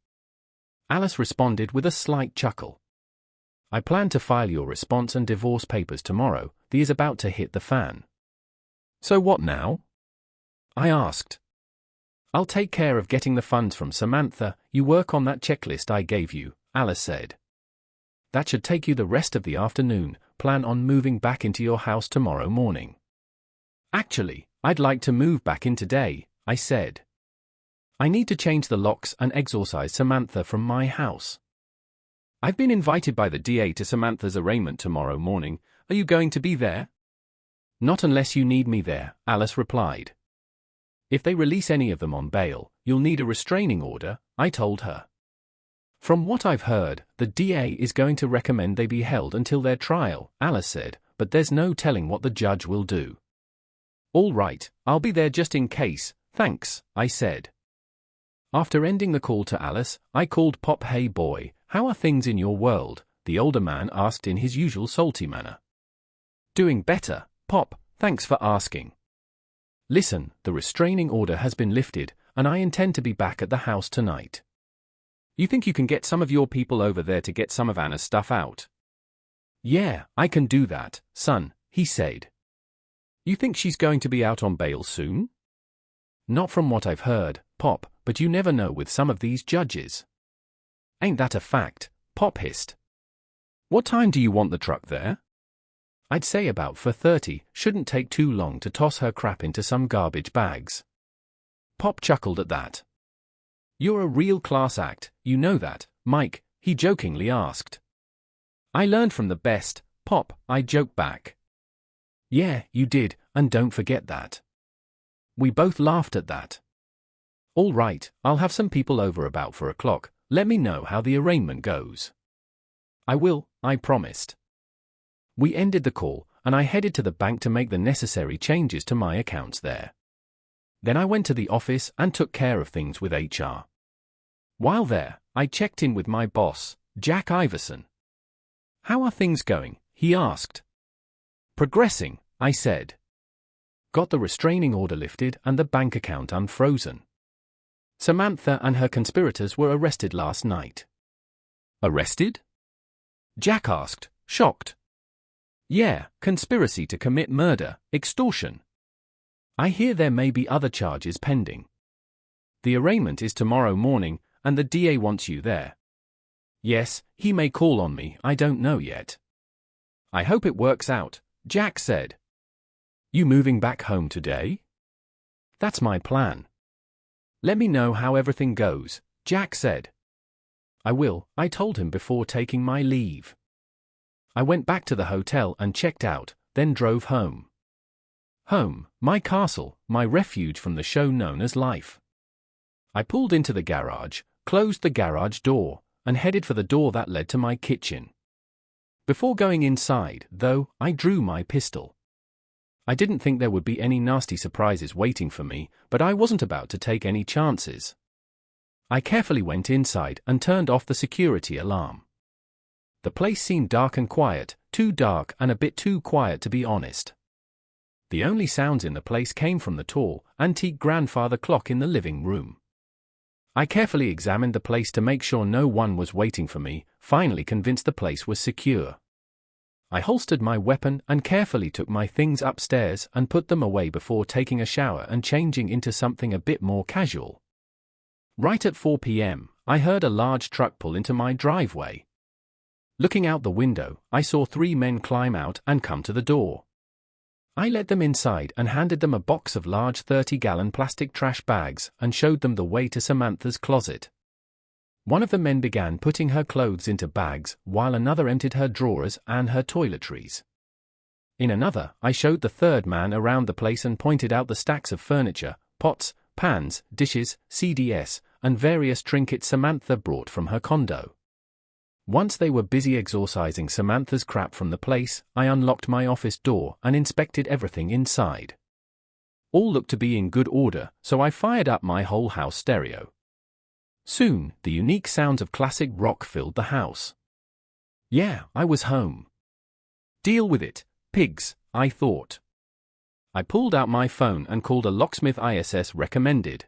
Alice responded with a slight chuckle. I plan to file your response and divorce papers tomorrow. The is about to hit the fan. So what now? I asked. I'll take care of getting the funds from Samantha. You work on that checklist I gave you, Alice said. That should take you the rest of the afternoon. Plan on moving back into your house tomorrow morning. Actually, I'd like to move back in today, I said. I need to change the locks and exorcise Samantha from my house. I've been invited by the DA to Samantha's arraignment tomorrow morning. Are you going to be there? Not unless you need me there, Alice replied. If they release any of them on bail, you'll need a restraining order, I told her. From what I've heard, the DA is going to recommend they be held until their trial, Alice said, but there's no telling what the judge will do. All right, I'll be there just in case, thanks, I said. After ending the call to Alice, I called Pop. Hey boy, how are things in your world? The older man asked in his usual salty manner. Doing better, Pop, thanks for asking. Listen, the restraining order has been lifted, and I intend to be back at the house tonight. You think you can get some of your people over there to get some of Anna's stuff out? Yeah, I can do that, son, he said. You think she's going to be out on bail soon? Not from what I've heard, Pop, but you never know with some of these judges. Ain't that a fact? Pop hissed. What time do you want the truck there? I'd say about 4:30, shouldn't take too long to toss her crap into some garbage bags. Pop chuckled at that. You're a real class act, you know that, Mike, he jokingly asked. I learned from the best, Pop, I joked back. Yeah, you did, and don't forget that. We both laughed at that. All right, I'll have some people over about 4 o'clock, let me know how the arraignment goes. I will, I promised. We ended the call, and I headed to the bank to make the necessary changes to my accounts there. Then I went to the office and took care of things with HR. While there, I checked in with my boss, Jack Iverson. How are things going? He asked. Progressing, I said. Got the restraining order lifted and the bank account unfrozen. Samantha and her conspirators were arrested last night. Arrested? Jack asked, shocked. Yeah, conspiracy to commit murder, extortion. I hear there may be other charges pending. The arraignment is tomorrow morning, and the DA wants you there. Yes, he may call on me, I don't know yet. I hope it works out, Jack said. You moving back home today? That's my plan. Let me know how everything goes, Jack said. I will, I told him before taking my leave. I went back to the hotel and checked out, then drove home. Home, my castle, my refuge from the show known as life. I pulled into the garage, closed the garage door, and headed for the door that led to my kitchen. Before going inside, though, I drew my pistol. I didn't think there would be any nasty surprises waiting for me, but I wasn't about to take any chances. I carefully went inside and turned off the security alarm. The place seemed dark and quiet, too dark and a bit too quiet to be honest. The only sounds in the place came from the tall, antique grandfather clock in the living room. I carefully examined the place to make sure no one was waiting for me, finally convinced the place was secure. I holstered my weapon and carefully took my things upstairs and put them away before taking a shower and changing into something a bit more casual. Right at 4 p.m., I heard a large truck pull into my driveway. Looking out the window, I saw 3 men climb out and come to the door. I let them inside and handed them a box of large 30-gallon plastic trash bags and showed them the way to Samantha's closet. One of the men began putting her clothes into bags, while another emptied her drawers and her toiletries. In another, I showed the third man around the place and pointed out the stacks of furniture, pots, pans, dishes, CDs, and various trinkets Samantha brought from her condo. Once they were busy exorcising Samantha's crap from the place, I unlocked my office door and inspected everything inside. All looked to be in good order, so I fired up my whole house stereo. Soon, the unique sounds of classic rock filled the house. Yeah, I was home. Deal with it, pigs, I thought. I pulled out my phone and called a locksmith ISS recommended.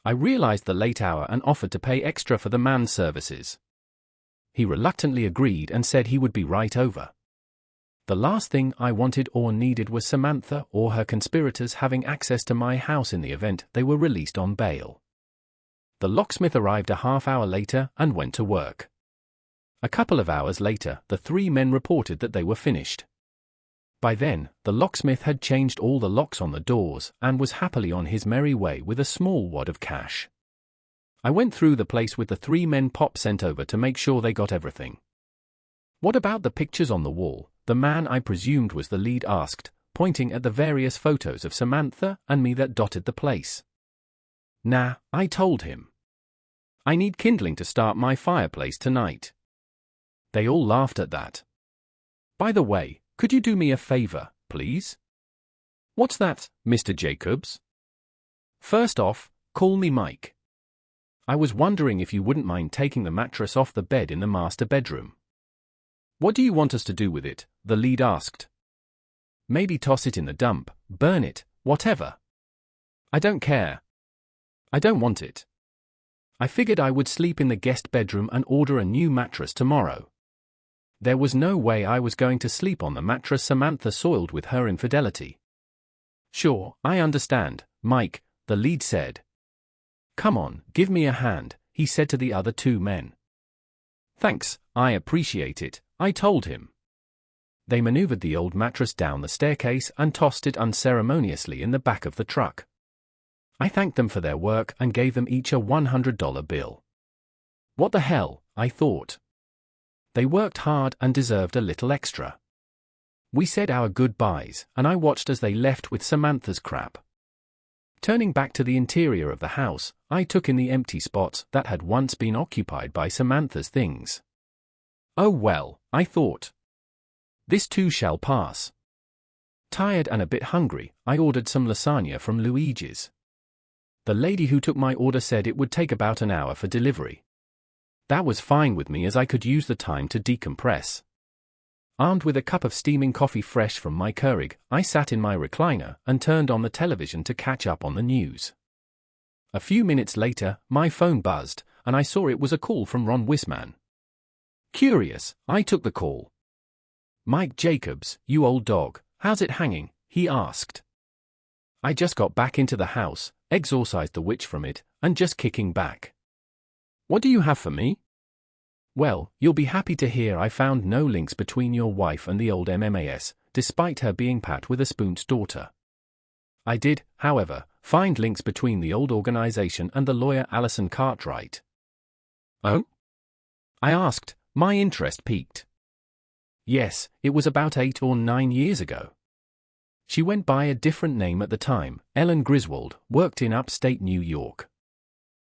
I realized the late hour and offered to pay extra for the man's services. He reluctantly agreed and said he would be right over. The last thing I wanted or needed was Samantha or her conspirators having access to my house in the event they were released on bail. The locksmith arrived a half-hour later and went to work. A couple of hours later, the three men reported that they were finished. By then, the locksmith had changed all the locks on the doors and was happily on his merry way with a small wad of cash. I went through the place with the three men Pop sent over to make sure they got everything. "What about the pictures on the wall?" the man I presumed was the lead asked, pointing at the various photos of Samantha and me that dotted the place. "Nah," I told him. "I need kindling to start my fireplace tonight." They all laughed at that. "By the way, could you do me a favor, please?" "What's that, Mr. Jacobs?" "First off, call me Mike. I was wondering if you wouldn't mind taking the mattress off the bed in the master bedroom." "What do you want us to do with it?" the lead asked. "Maybe toss it in the dump, burn it, whatever." "I don't care. I don't want it. I figured I would sleep in the guest bedroom and order a new mattress tomorrow. There was no way I was going to sleep on the mattress Samantha soiled with her infidelity." "Sure, I understand, Mike," the lead said. "Come on, give me a hand," he said to the other two men. "Thanks, I appreciate it," I told him. They maneuvered the old mattress down the staircase and tossed it unceremoniously in the back of the truck. I thanked them for their work and gave them each a $100 bill. What the hell, I thought. They worked hard and deserved a little extra. We said our goodbyes, and I watched as they left with Samantha's crap. Turning back to the interior of the house, I took in the empty spots that had once been occupied by Samantha's things. Oh well, I thought. This too shall pass. Tired and a bit hungry, I ordered some lasagna from Luigi's. The lady who took my order said it would take about an hour for delivery. That was fine with me as I could use the time to decompress. Armed with a cup of steaming coffee fresh from my Keurig, I sat in my recliner and turned on the television to catch up on the news. A few minutes later, my phone buzzed, and I saw it was a call from Ron Wisman. Curious, I took the call. "Mike Jacobs, you old dog, how's it hanging?" he asked. "I just got back into the house, exorcised the witch from it, and just kicking back." "What do you have for me?" "Well, you'll be happy to hear I found no links between your wife and the old MMAS, despite her being Pat Witherspoon's daughter. I did, however, find links between the old organization and the lawyer Alison Cartwright." "Oh?" I asked, my interest piqued. "Yes, it was about 8 or 9 years ago. She went by a different name at the time. Ellen Griswold, worked in upstate New York.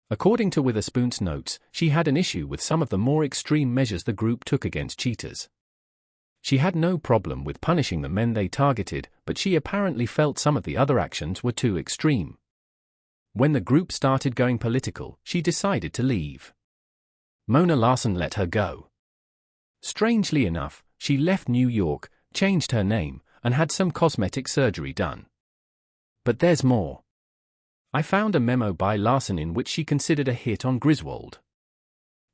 According to Witherspoon's notes, she had an issue with some of the more extreme measures the group took against cheaters. She had no problem with punishing the men they targeted, but she apparently felt some of the other actions were too extreme. When the group started going political, she decided to leave. Mona Larson let her go. Strangely enough, she left New York, changed her name, and had some cosmetic surgery done. But there's more. I found a memo by Larson in which she considered a hit on Griswold.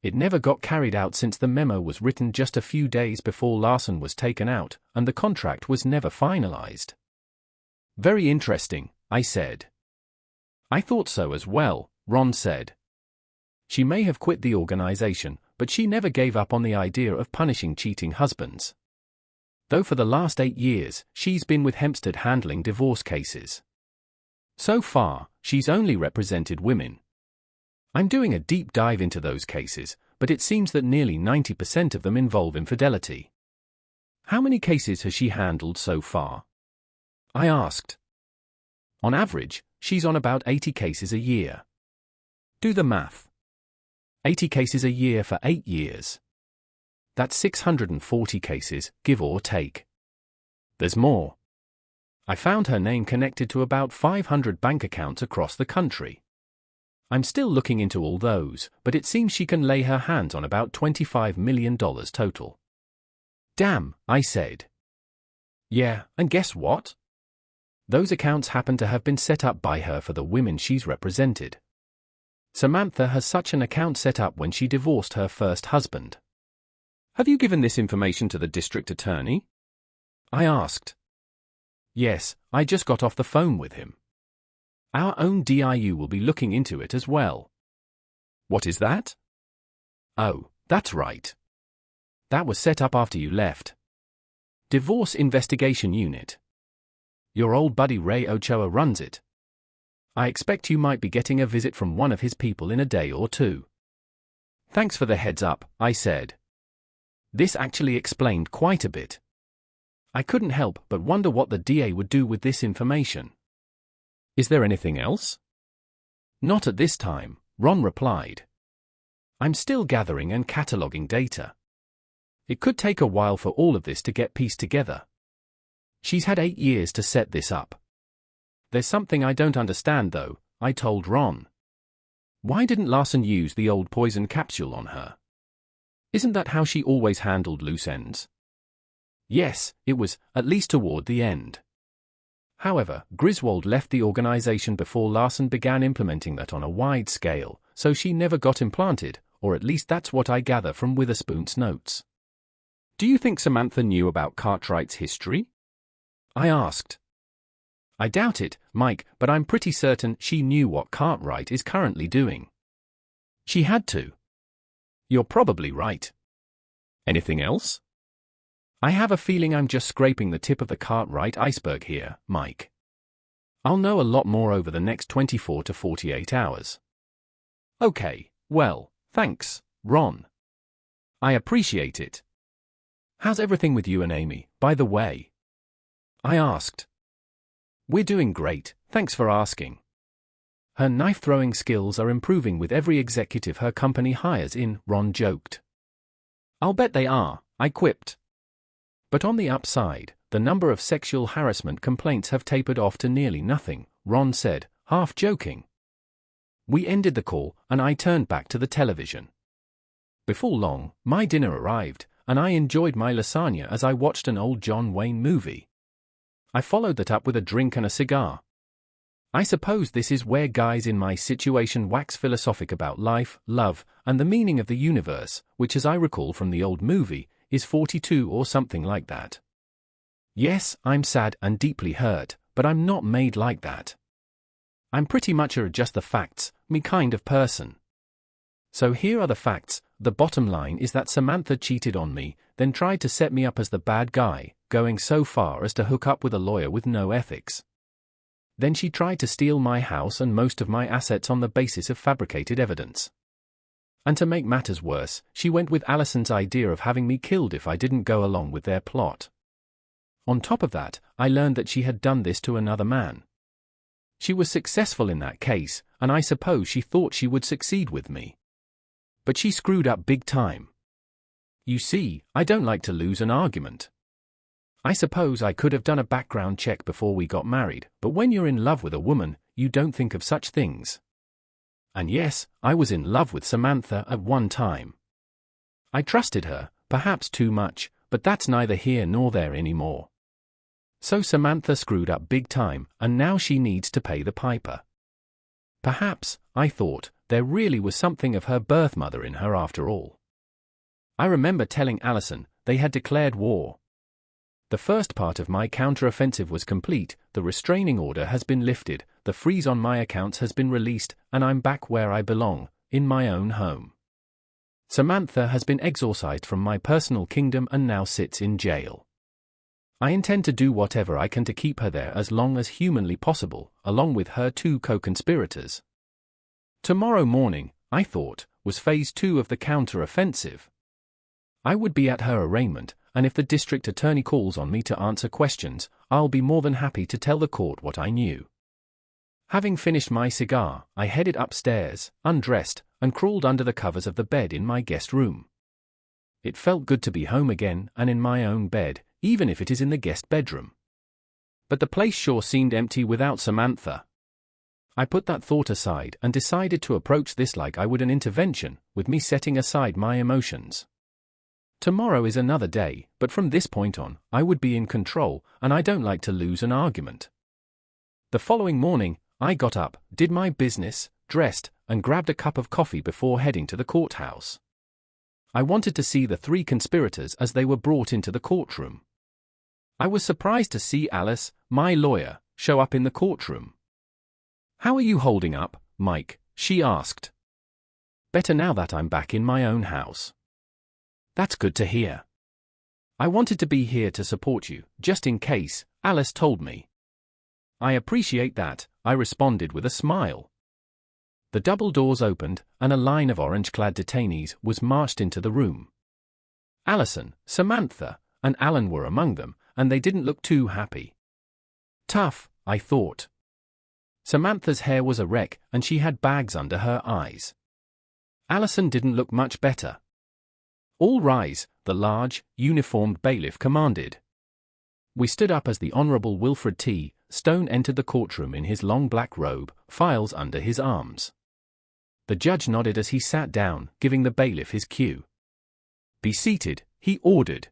It never got carried out since the memo was written just a few days before Larson was taken out, and the contract was never finalized. "Very interesting," I said. "I thought so as well," Ron said. "She may have quit the organization, but she never gave up on the idea of punishing cheating husbands. Though for the last 8 years, she's been with Hempstead handling divorce cases. So far, she's only represented women. I'm doing a deep dive into those cases, but it seems that nearly 90% of them involve infidelity." "How many cases has she handled so far?" I asked. "On average, she's on about 80 cases a year. Do the math. 80 cases a year for 8 years. That's 640 cases, give or take. There's more. I found her name connected to about 500 bank accounts across the country. I'm still looking into all those, but it seems she can lay her hands on about $25 million total." "Damn," I said. "Yeah, and guess what? Those accounts happen to have been set up by her for the women she's represented. Samantha has such an account set up when she divorced her first husband." "Have you given this information to the district attorney?" I asked. Yes, I just got off the phone with him. Our own DIU will be looking into it as well. What is that? Oh, that's right. That was set up after you left. Divorce Investigation Unit. Your old buddy Ray Ochoa runs it. I expect you might be getting a visit from one of his people in a day or two. Thanks for the heads up, I said. This actually explained quite a bit. I couldn't help but wonder what the DA would do with this information. Is there anything else? Not at this time, Ron replied. I'm still gathering and cataloging data. It could take a while for all of this to get pieced together. She's had 8 years to set this up. There's something I don't understand though, I told Ron. Why didn't Larson use the old poison capsule on her? Isn't that how she always handled loose ends? Yes, it was, at least toward the end. However, Griswold left the organization before Larson began implementing that on a wide scale, so she never got implanted, or at least that's what I gather from Witherspoon's notes. Do you think Samantha knew about Cartwright's history? I asked. I doubt it, Mike, but I'm pretty certain she knew what Cartwright is currently doing. She had to. You're probably right. Anything else? I have a feeling I'm just scraping the tip of the Cartwright iceberg here, Mike. I'll know a lot more over the next 24 to 48 hours. Okay, well, thanks, Ron. I appreciate it. How's everything with you and Amy, by the way? I asked. We're doing great, thanks for asking. Her knife-throwing skills are improving with every executive her company hires in, Ron joked. I'll bet they are, I quipped. But on the upside, the number of sexual harassment complaints have tapered off to nearly nothing, Ron said, half joking. We ended the call, and I turned back to the television. Before long, my dinner arrived, and I enjoyed my lasagna as I watched an old John Wayne movie. I followed that up with a drink and a cigar. I suppose this is where guys in my situation wax philosophic about life, love, and the meaning of the universe, which, as I recall from the old movie, is 42 or something like that. Yes, I'm sad and deeply hurt, but I'm not made like that. I'm pretty much a just the facts, me kind of person. So here are the facts. The bottom line is that Samantha cheated on me, then tried to set me up as the bad guy, going so far as to hook up with a lawyer with no ethics. Then she tried to steal my house and most of my assets on the basis of fabricated evidence. And to make matters worse, she went with Allison's idea of having me killed if I didn't go along with their plot. On top of that, I learned that she had done this to another man. She was successful in that case, and I suppose she thought she would succeed with me. But she screwed up big time. You see, I don't like to lose an argument. I suppose I could have done a background check before we got married, but when you're in love with a woman, you don't think of such things. And yes, I was in love with Samantha at one time. I trusted her, perhaps too much, but that's neither here nor there anymore. So Samantha screwed up big time, and now she needs to pay the piper. Perhaps, I thought, there really was something of her birth mother in her after all. I remember telling Allison they had declared war. The first part of my counteroffensive was complete, the restraining order has been lifted, the freeze on my accounts has been released, and I'm back where I belong, in my own home. Samantha has been exorcised from my personal kingdom and now sits in jail. I intend to do whatever I can to keep her there as long as humanly possible, along with her 2 co-conspirators. Tomorrow morning, I thought, was phase 2 of the counter-offensive. I would be at her arraignment, and if the district attorney calls on me to answer questions, I'll be more than happy to tell the court what I knew. Having finished my cigar, I headed upstairs, undressed, and crawled under the covers of the bed in my guest room. It felt good to be home again and in my own bed, even if it is in the guest bedroom. But the place sure seemed empty without Samantha. I put that thought aside and decided to approach this like I would an intervention, with me setting aside my emotions. Tomorrow is another day, but from this point on, I would be in control, and I don't like to lose an argument. The following morning, I got up, did my business, dressed, and grabbed a cup of coffee before heading to the courthouse. I wanted to see the 3 conspirators as they were brought into the courtroom. I was surprised to see Alice, my lawyer, show up in the courtroom. "How are you holding up, Mike?" she asked. "Better now that I'm back in my own house." "That's good to hear. I wanted to be here to support you, just in case," Alice told me. "I appreciate that," I responded with a smile. The double doors opened, and a line of orange-clad detainees was marched into the room. Allison, Samantha, and Alan were among them, and they didn't look too happy. Tough, I thought. Samantha's hair was a wreck, and she had bags under her eyes. Allison didn't look much better. "All rise," the large, uniformed bailiff commanded. We stood up as the Honorable Wilfred T. Stone entered the courtroom in his long black robe, files under his arms. The judge nodded as he sat down, giving the bailiff his cue. "Be seated," he ordered.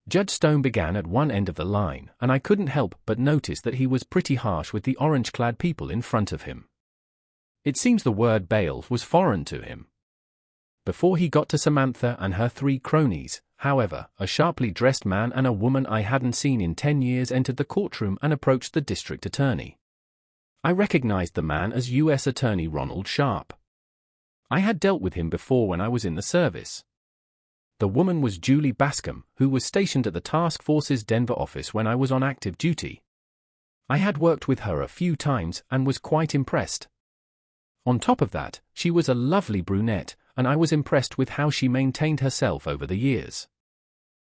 Judge Stone began at one end of the line, and I couldn't help but notice that he was pretty harsh with the orange-clad people in front of him. It seems the word bail was foreign to him. Before he got to Samantha and her three cronies, however, a sharply dressed man and a woman I hadn't seen in 10 years entered the courtroom and approached the district attorney. I recognized the man as U.S. Attorney Ronald Sharp. I had dealt with him before when I was in the service. The woman was Julie Bascom, who was stationed at the task force's Denver office when I was on active duty. I had worked with her a few times and was quite impressed. On top of that, she was a lovely brunette, and I was impressed with how she maintained herself over the years.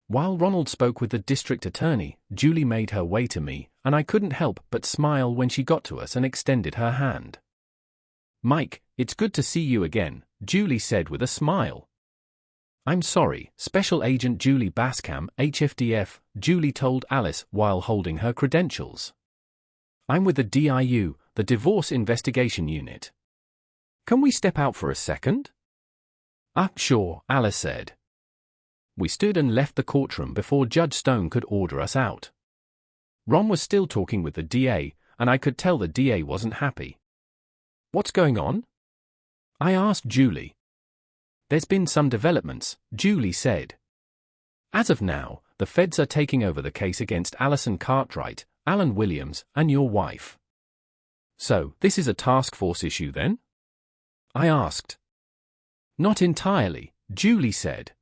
While Ronald spoke with the district attorney, Julie made her way to me, and I couldn't help but smile when she got to us and extended her hand. "Mike, it's good to see you again," Julie said with a smile. "I'm sorry, Special Agent Julie Bascom, HFDF," Julie told Alice while holding her credentials. "I'm with the DIU, the Divorce Investigation Unit. Can we step out for a second?" Sure," Alice said. We stood and left the courtroom before Judge Stone could order us out. Ron was still talking with the DA, and I could tell the DA wasn't happy. "What's going on?" I asked Julie. "There's been some developments," Julie said. "As of now, the feds are taking over the case against Allison Cartwright, Alan Williams, and your wife." "So, this is a task force issue then?" I asked. "Not entirely," Julie said.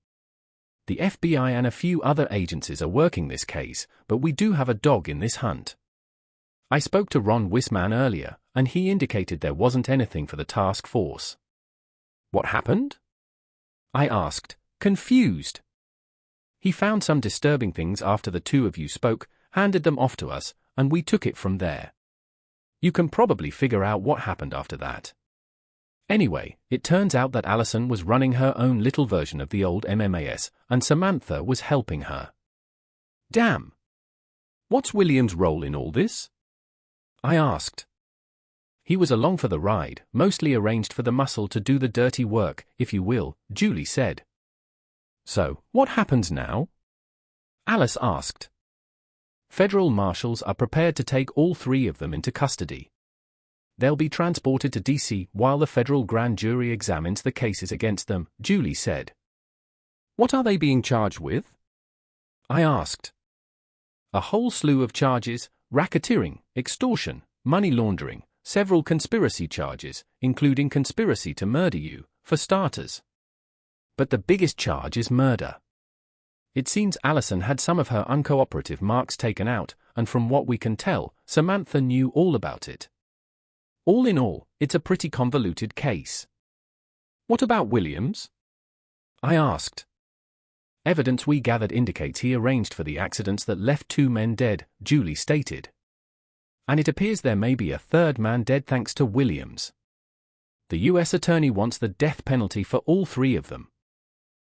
"The FBI and a few other agencies are working this case, but we do have a dog in this hunt. I spoke to Ron Wisman earlier, and he indicated there wasn't anything for the task force." "What happened?" I asked, confused. "He found some disturbing things after the two of you spoke, handed them off to us, and we took it from there. You can probably figure out what happened after that. Anyway, it turns out that Allison was running her own little version of the old MMAS, and Samantha was helping her." "Damn. What's William's role in all this?" I asked. "He was along for the ride, mostly arranged for the muscle to do the dirty work, if you will," Julie said. "So, what happens now?" Alice asked. "Federal marshals are prepared to take all three of them into custody. They'll be transported to D.C. while the federal grand jury examines the cases against them," Julie said. "What are they being charged with?" I asked. "A whole slew of charges: racketeering, extortion, money laundering, several conspiracy charges, including conspiracy to murder you, for starters. But the biggest charge is murder. It seems Allison had some of her uncooperative marks taken out, and from what we can tell, Samantha knew all about it. All in all, it's a pretty convoluted case." "What about Williams?" I asked. "Evidence we gathered indicates he arranged for the accidents that left 2 men dead," Julie stated. "And it appears there may be a 3rd man dead thanks to Williams. The U.S. Attorney wants the death penalty for all 3 of them.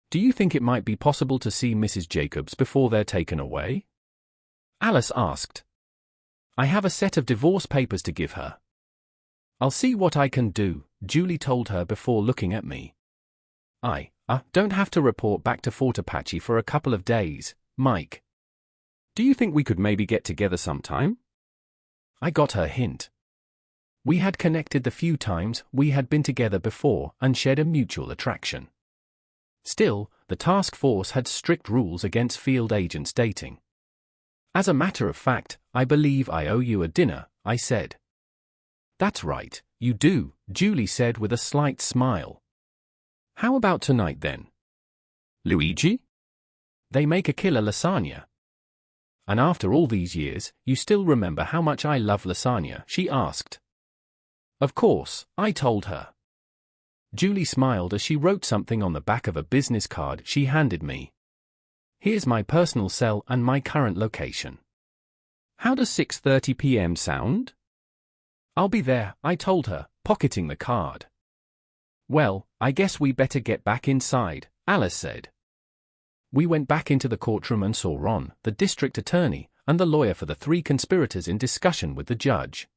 Do you think it might be possible to see Mrs. Jacobs before they're taken away?" Alice asked. "I have a set of divorce papers to give her." "I'll see what I can do," Julie told her before looking at me. "I don't have to report back to Fort Apache for a couple of days, Mike. Do you think we could maybe get together sometime?" I got her hint. We had connected the few times we had been together before and shared a mutual attraction. Still, the task force had strict rules against field agents dating. As a matter of fact, I believe I owe you a dinner, I said. That's right, you do, Julie said with a slight smile. How about tonight then? Luigi? They make a killer lasagna. And after all these years, you still remember how much I love lasagna, she asked. Of course, I told her. Julie smiled as she wrote something on the back of a business card she handed me. Here's my personal cell and my current location. How does 6:30 p.m. sound? I'll be there, I told her, pocketing the card. Well, I guess we better get back inside, Alice said. We went back into the courtroom and saw Ron, the district attorney, and the lawyer for the three conspirators in discussion with the judge.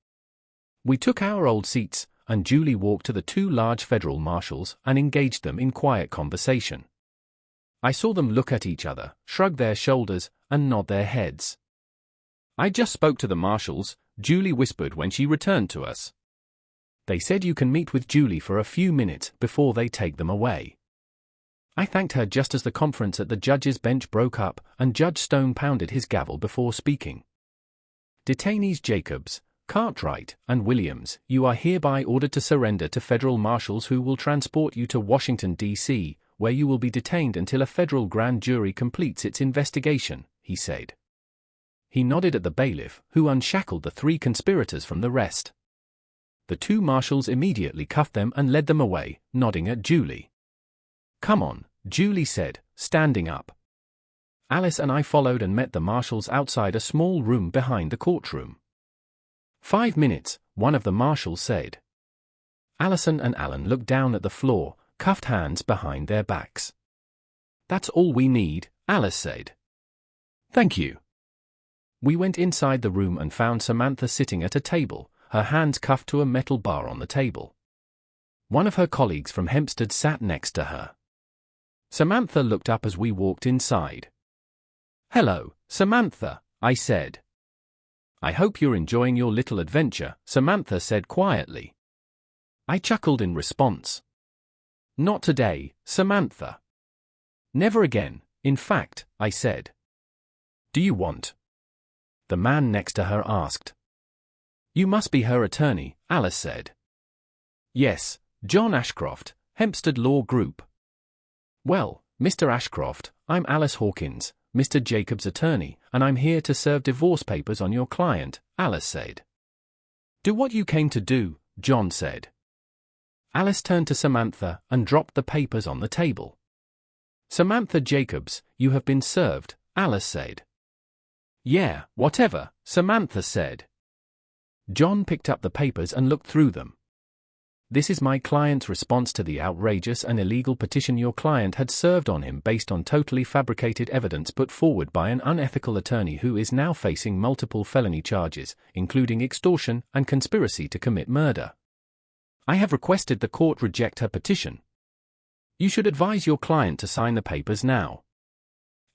We took our old seats, and Julie walked to the two large federal marshals and engaged them in quiet conversation. I saw them look at each other, shrug their shoulders, and nod their heads. I just spoke to the marshals, Julie whispered when she returned to us. They said you can meet with Julie for a few minutes before they take them away. I thanked her just as the conference at the judge's bench broke up and Judge Stone pounded his gavel before speaking. Detainees Jacobs, Cartwright, and Williams, you are hereby ordered to surrender to federal marshals who will transport you to Washington, D.C., where you will be detained until a federal grand jury completes its investigation, he said. He nodded at the bailiff, who unshackled the three conspirators from the rest. The two marshals immediately cuffed them and led them away, nodding at Julie. Come on, Julie said, standing up. Alice and I followed and met the marshals outside a small room behind the courtroom. 5 minutes, one of the marshals said. Allison and Alan looked down at the floor, cuffed hands behind their backs. That's all we need, Alice said. Thank you. We went inside the room and found Samantha sitting at a table, her hands cuffed to a metal bar on the table. One of her colleagues from Hempstead sat next to her. Samantha looked up as we walked inside. Hello, Samantha, I said. I hope you're enjoying your little adventure, Samantha said quietly. I chuckled in response. Not today, Samantha. Never again, in fact, I said. Do you want? The man next to her asked. You must be her attorney, Alice said. Yes, John Ashcroft, Hempstead Law Group. Well, Mr. Ashcroft, I'm Alice Hawkins, Mr. Jacobs' attorney, and I'm here to serve divorce papers on your client, Alice said. Do what you came to do, John said. Alice turned to Samantha and dropped the papers on the table. Samantha Jacobs, you have been served, Alice said. Yeah, whatever, Samantha said. John picked up the papers and looked through them. This is my client's response to the outrageous and illegal petition your client had served on him based on totally fabricated evidence put forward by an unethical attorney who is now facing multiple felony charges, including extortion and conspiracy to commit murder. I have requested the court reject her petition. You should advise your client to sign the papers now.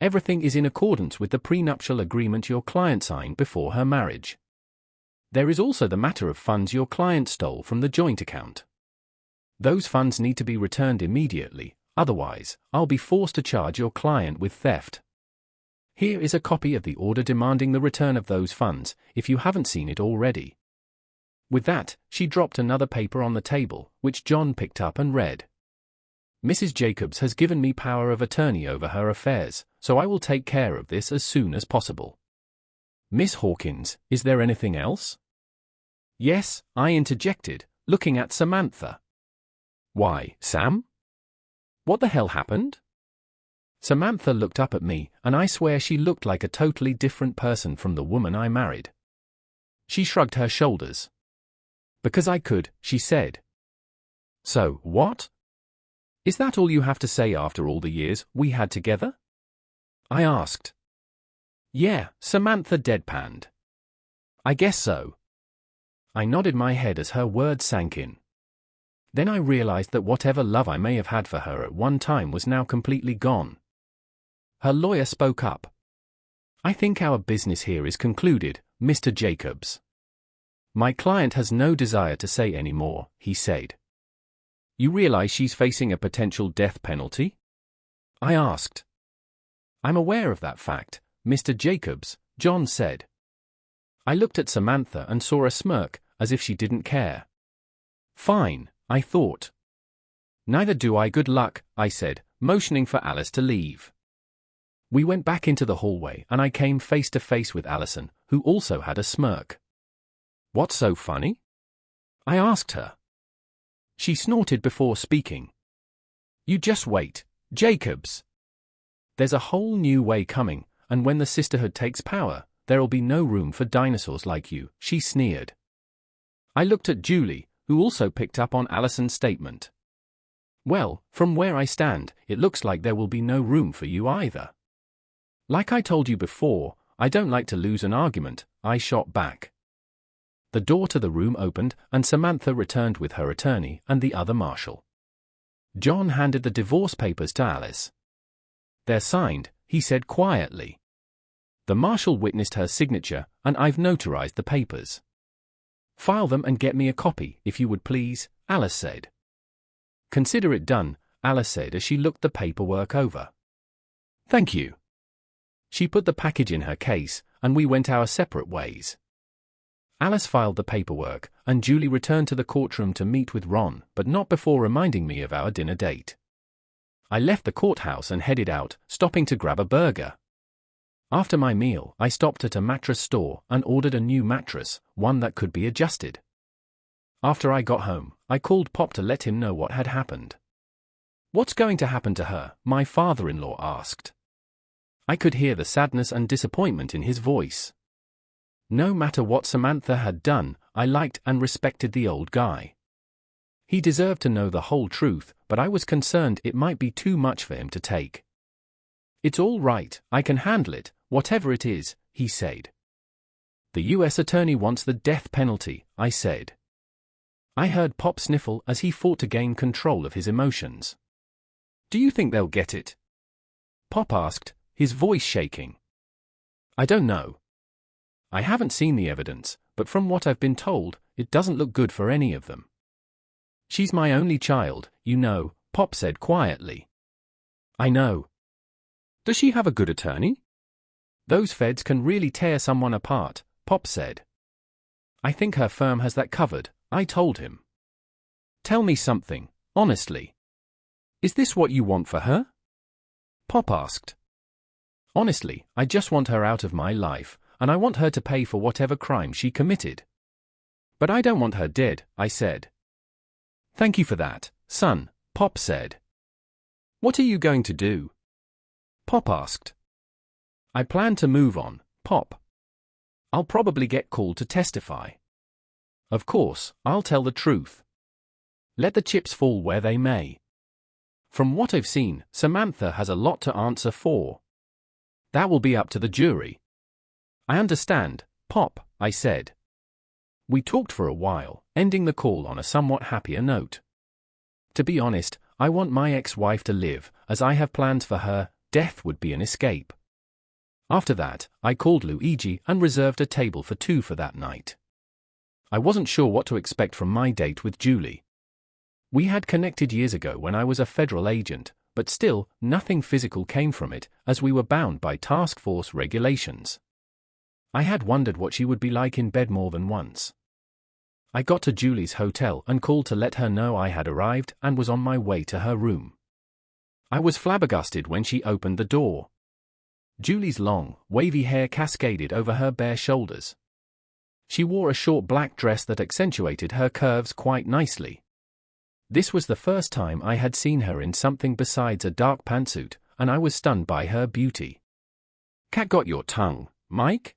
Everything is in accordance with the prenuptial agreement your client signed before her marriage. There is also the matter of funds your client stole from the joint account. Those funds need to be returned immediately, otherwise, I'll be forced to charge your client with theft. Here is a copy of the order demanding the return of those funds, if you haven't seen it already. With that, she dropped another paper on the table, which John picked up and read. Mrs. Jacobs has given me power of attorney over her affairs, so I will take care of this as soon as possible. Miss Hawkins, is there anything else? Yes, I interjected, looking at Samantha. Why, Sam? What the hell happened? Samantha looked up at me, and I swear she looked like a totally different person from the woman I married. She shrugged her shoulders. Because I could, she said. So, what? Is that all you have to say after all the years we had together? I asked. Yeah, Samantha deadpanned. I guess so. I nodded my head as her words sank in. Then I realized that whatever love I may have had for her at one time was now completely gone. Her lawyer spoke up. I think our business here is concluded, Mr. Jacobs. My client has no desire to say any more, he said. You realize she's facing a potential death penalty? I asked. I'm aware of that fact, Mr. Jacobs, John said. I looked at Samantha and saw a smirk, as if she didn't care. Fine, I thought. Neither do I. Good luck, I said, motioning for Alice to leave. We went back into the hallway and I came face to face with Allison, who also had a smirk. What's so funny? I asked her. She snorted before speaking. You just wait, Jacobs. There's a whole new way coming, and when the sisterhood takes power, there'll be no room for dinosaurs like you, she sneered. I looked at Julie, who also picked up on Allison's statement. Well, from where I stand, it looks like there will be no room for you either. Like I told you before, I don't like to lose an argument, I shot back. The door to the room opened and Samantha returned with her attorney and the other marshal. John handed the divorce papers to Alice. They're signed, he said quietly. The marshal witnessed her signature and I've notarized the papers. File them and get me a copy, if you would please, Alice said. Consider it done, Alice said as she looked the paperwork over. Thank you. She put the package in her case, and we went our separate ways. Alice filed the paperwork, and Julie returned to the courtroom to meet with Ron, but not before reminding me of our dinner date. I left the courthouse and headed out, stopping to grab a burger. After my meal, I stopped at a mattress store and ordered a new mattress, one that could be adjusted. After I got home, I called Pop to let him know what had happened. What's going to happen to her? My father-in-law asked. I could hear the sadness and disappointment in his voice. No matter what Samantha had done, I liked and respected the old guy. He deserved to know the whole truth, but I was concerned it might be too much for him to take. It's all right, I can handle it, whatever it is, he said. The U.S. attorney wants the death penalty, I said. I heard Pop sniffle as he fought to gain control of his emotions. Do you think they'll get it? Pop asked, his voice shaking. I don't know. I haven't seen the evidence, but from what I've been told, it doesn't look good for any of them. She's my only child, you know, Pop said quietly. I know. Does she have a good attorney? Those feds can really tear someone apart, Pop said. I think her firm has that covered, I told him. Tell me something, honestly. Is this what you want for her? Pop asked. Honestly, I just want her out of my life, and I want her to pay for whatever crime she committed. But I don't want her dead, I said. Thank you for that, son, Pop said. What are you going to do? Pop asked. I plan to move on, Pop. I'll probably get called to testify. Of course, I'll tell the truth. Let the chips fall where they may. From what I've seen, Samantha has a lot to answer for. That will be up to the jury. I understand, Pop, I said. We talked for a while, ending the call on a somewhat happier note. To be honest, I want my ex-wife to live, as I have plans for her. Death would be an escape. After that, I called Luigi and reserved a table for two for that night. I wasn't sure what to expect from my date with Julie. We had connected years ago when I was a federal agent, but still, nothing physical came from it, as we were bound by task force regulations. I had wondered what she would be like in bed more than once. I got to Julie's hotel and called to let her know I had arrived and was on my way to her room. I was flabbergasted when she opened the door. Julie's long, wavy hair cascaded over her bare shoulders. She wore a short black dress that accentuated her curves quite nicely. This was the first time I had seen her in something besides a dark pantsuit, and I was stunned by her beauty. Cat got your tongue, Mike?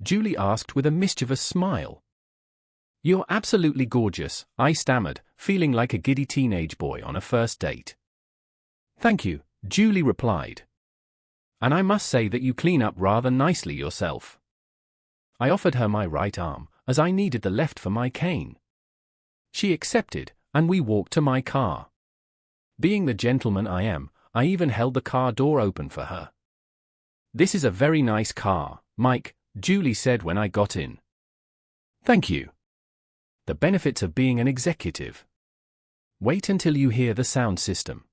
Julie asked with a mischievous smile. You're absolutely gorgeous, I stammered, feeling like a giddy teenage boy on a first date. Thank you, Julie replied. And I must say that you clean up rather nicely yourself. I offered her my right arm, as I needed the left for my cane. She accepted, and we walked to my car. Being the gentleman I am, I even held the car door open for her. This is a very nice car, Mike, Julie said when I got in. Thank you. The benefits of being an executive. Wait until you hear the sound system.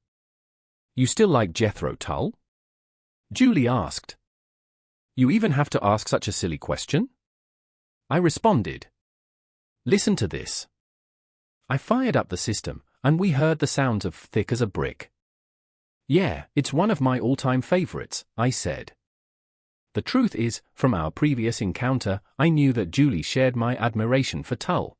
You still like Jethro Tull? Julie asked. You even have to ask such a silly question? I responded. Listen to this. I fired up the system, and we heard the sounds of thick as a brick. Yeah, it's one of my all-time favorites, I said. The truth is, from our previous encounter, I knew that Julie shared my admiration for Tull.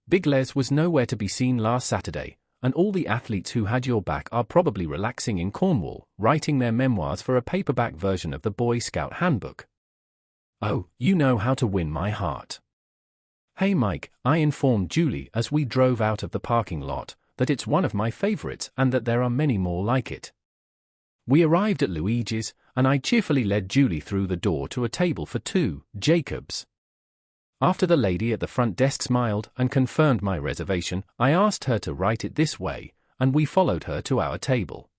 Big Les was nowhere to be seen last Saturday, and all the athletes who had your back are probably relaxing in Cornwall, writing their memoirs for a paperback version of the Boy Scout Handbook. Oh, you know how to win my heart. Hey Mike, I informed Julie as we drove out of the parking lot that it's one of my favorites and that there are many more like it. We arrived at Luigi's, and I cheerfully led Julie through the door to a table for two, Jacobs. After the lady at the front desk smiled and confirmed my reservation, I asked her to write it this way, and we followed her to our table.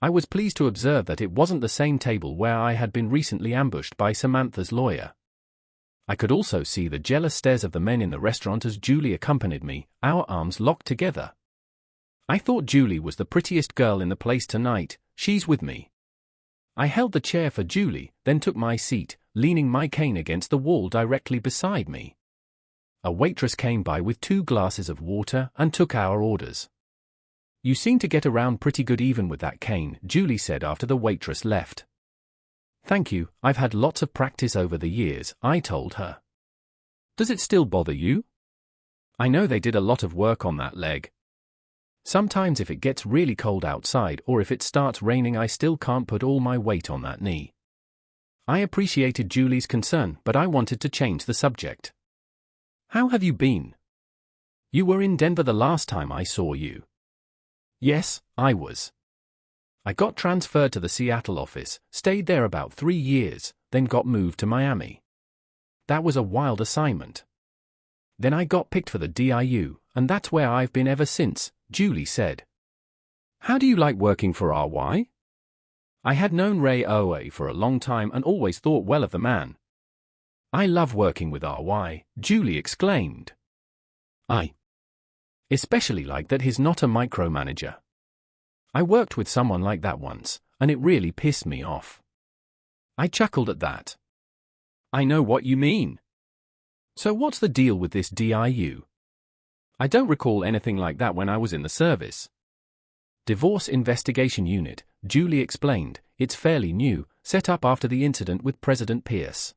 I was pleased to observe that it wasn't the same table where I had been recently ambushed by Samantha's lawyer. I could also see the jealous stares of the men in the restaurant as Julie accompanied me, our arms locked together. I thought Julie was the prettiest girl in the place tonight. She's with me. I held the chair for Julie, then took my seat, leaning my cane against the wall directly beside me. A waitress came by with 2 glasses of water and took our orders. You seem to get around pretty good even with that cane, Julie said after the waitress left. Thank you, I've had lots of practice over the years, I told her. Does it still bother you? I know they did a lot of work on that leg. Sometimes if it gets really cold outside or if it starts raining I still can't put all my weight on that knee. I appreciated Julie's concern, but I wanted to change the subject. How have you been? You were in Denver the last time I saw you. Yes, I was. I got transferred to the Seattle office, stayed there about 3 years, then got moved to Miami. That was a wild assignment. Then I got picked for the DIU, and that's where I've been ever since, Julie said. How do you like working for RY? I had known Ray Owe for a long time and always thought well of the man. I love working with RY, Julie exclaimed. I especially like that he's not a micromanager. I worked with someone like that once, and it really pissed me off. I chuckled at that. I know what you mean. So what's the deal with this DIU? I don't recall anything like that when I was in the service. Divorce Investigation Unit, Julie explained. It's fairly new, set up after the incident with President Pierce.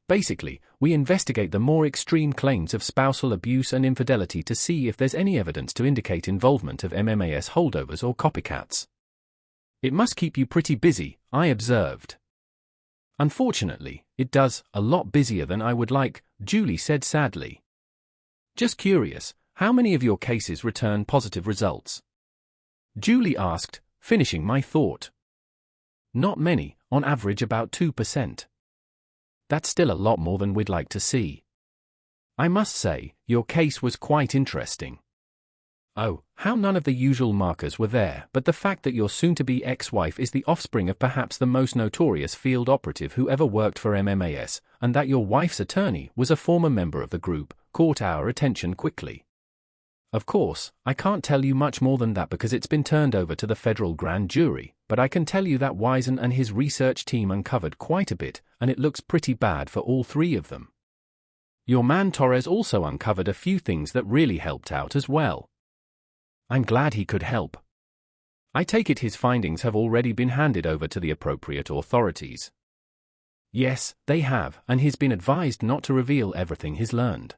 Basically, we investigate the more extreme claims of spousal abuse and infidelity to see if there's any evidence to indicate involvement of MMAS holdovers or copycats. It must keep you pretty busy, I observed. Unfortunately, it does, a lot busier than I would like, Julie said sadly. Just curious, how many of your cases return positive results? Julie asked, finishing my thought. Not many, on average about 2%. That's still a lot more than we'd like to see. I must say, your case was quite interesting. Oh, how none of the usual markers were there, but the fact that your soon-to-be ex-wife is the offspring of perhaps the most notorious field operative who ever worked for MMAS, and that your wife's attorney was a former member of the group, caught our attention quickly. Of course, I can't tell you much more than that because it's been turned over to the federal grand jury, but I can tell you that Wiesen and his research team uncovered quite a bit, and it looks pretty bad for all 3 of them. Your man Torres also uncovered a few things that really helped out as well. I'm glad he could help. I take it his findings have already been handed over to the appropriate authorities. Yes, they have, and he's been advised not to reveal everything he's learned.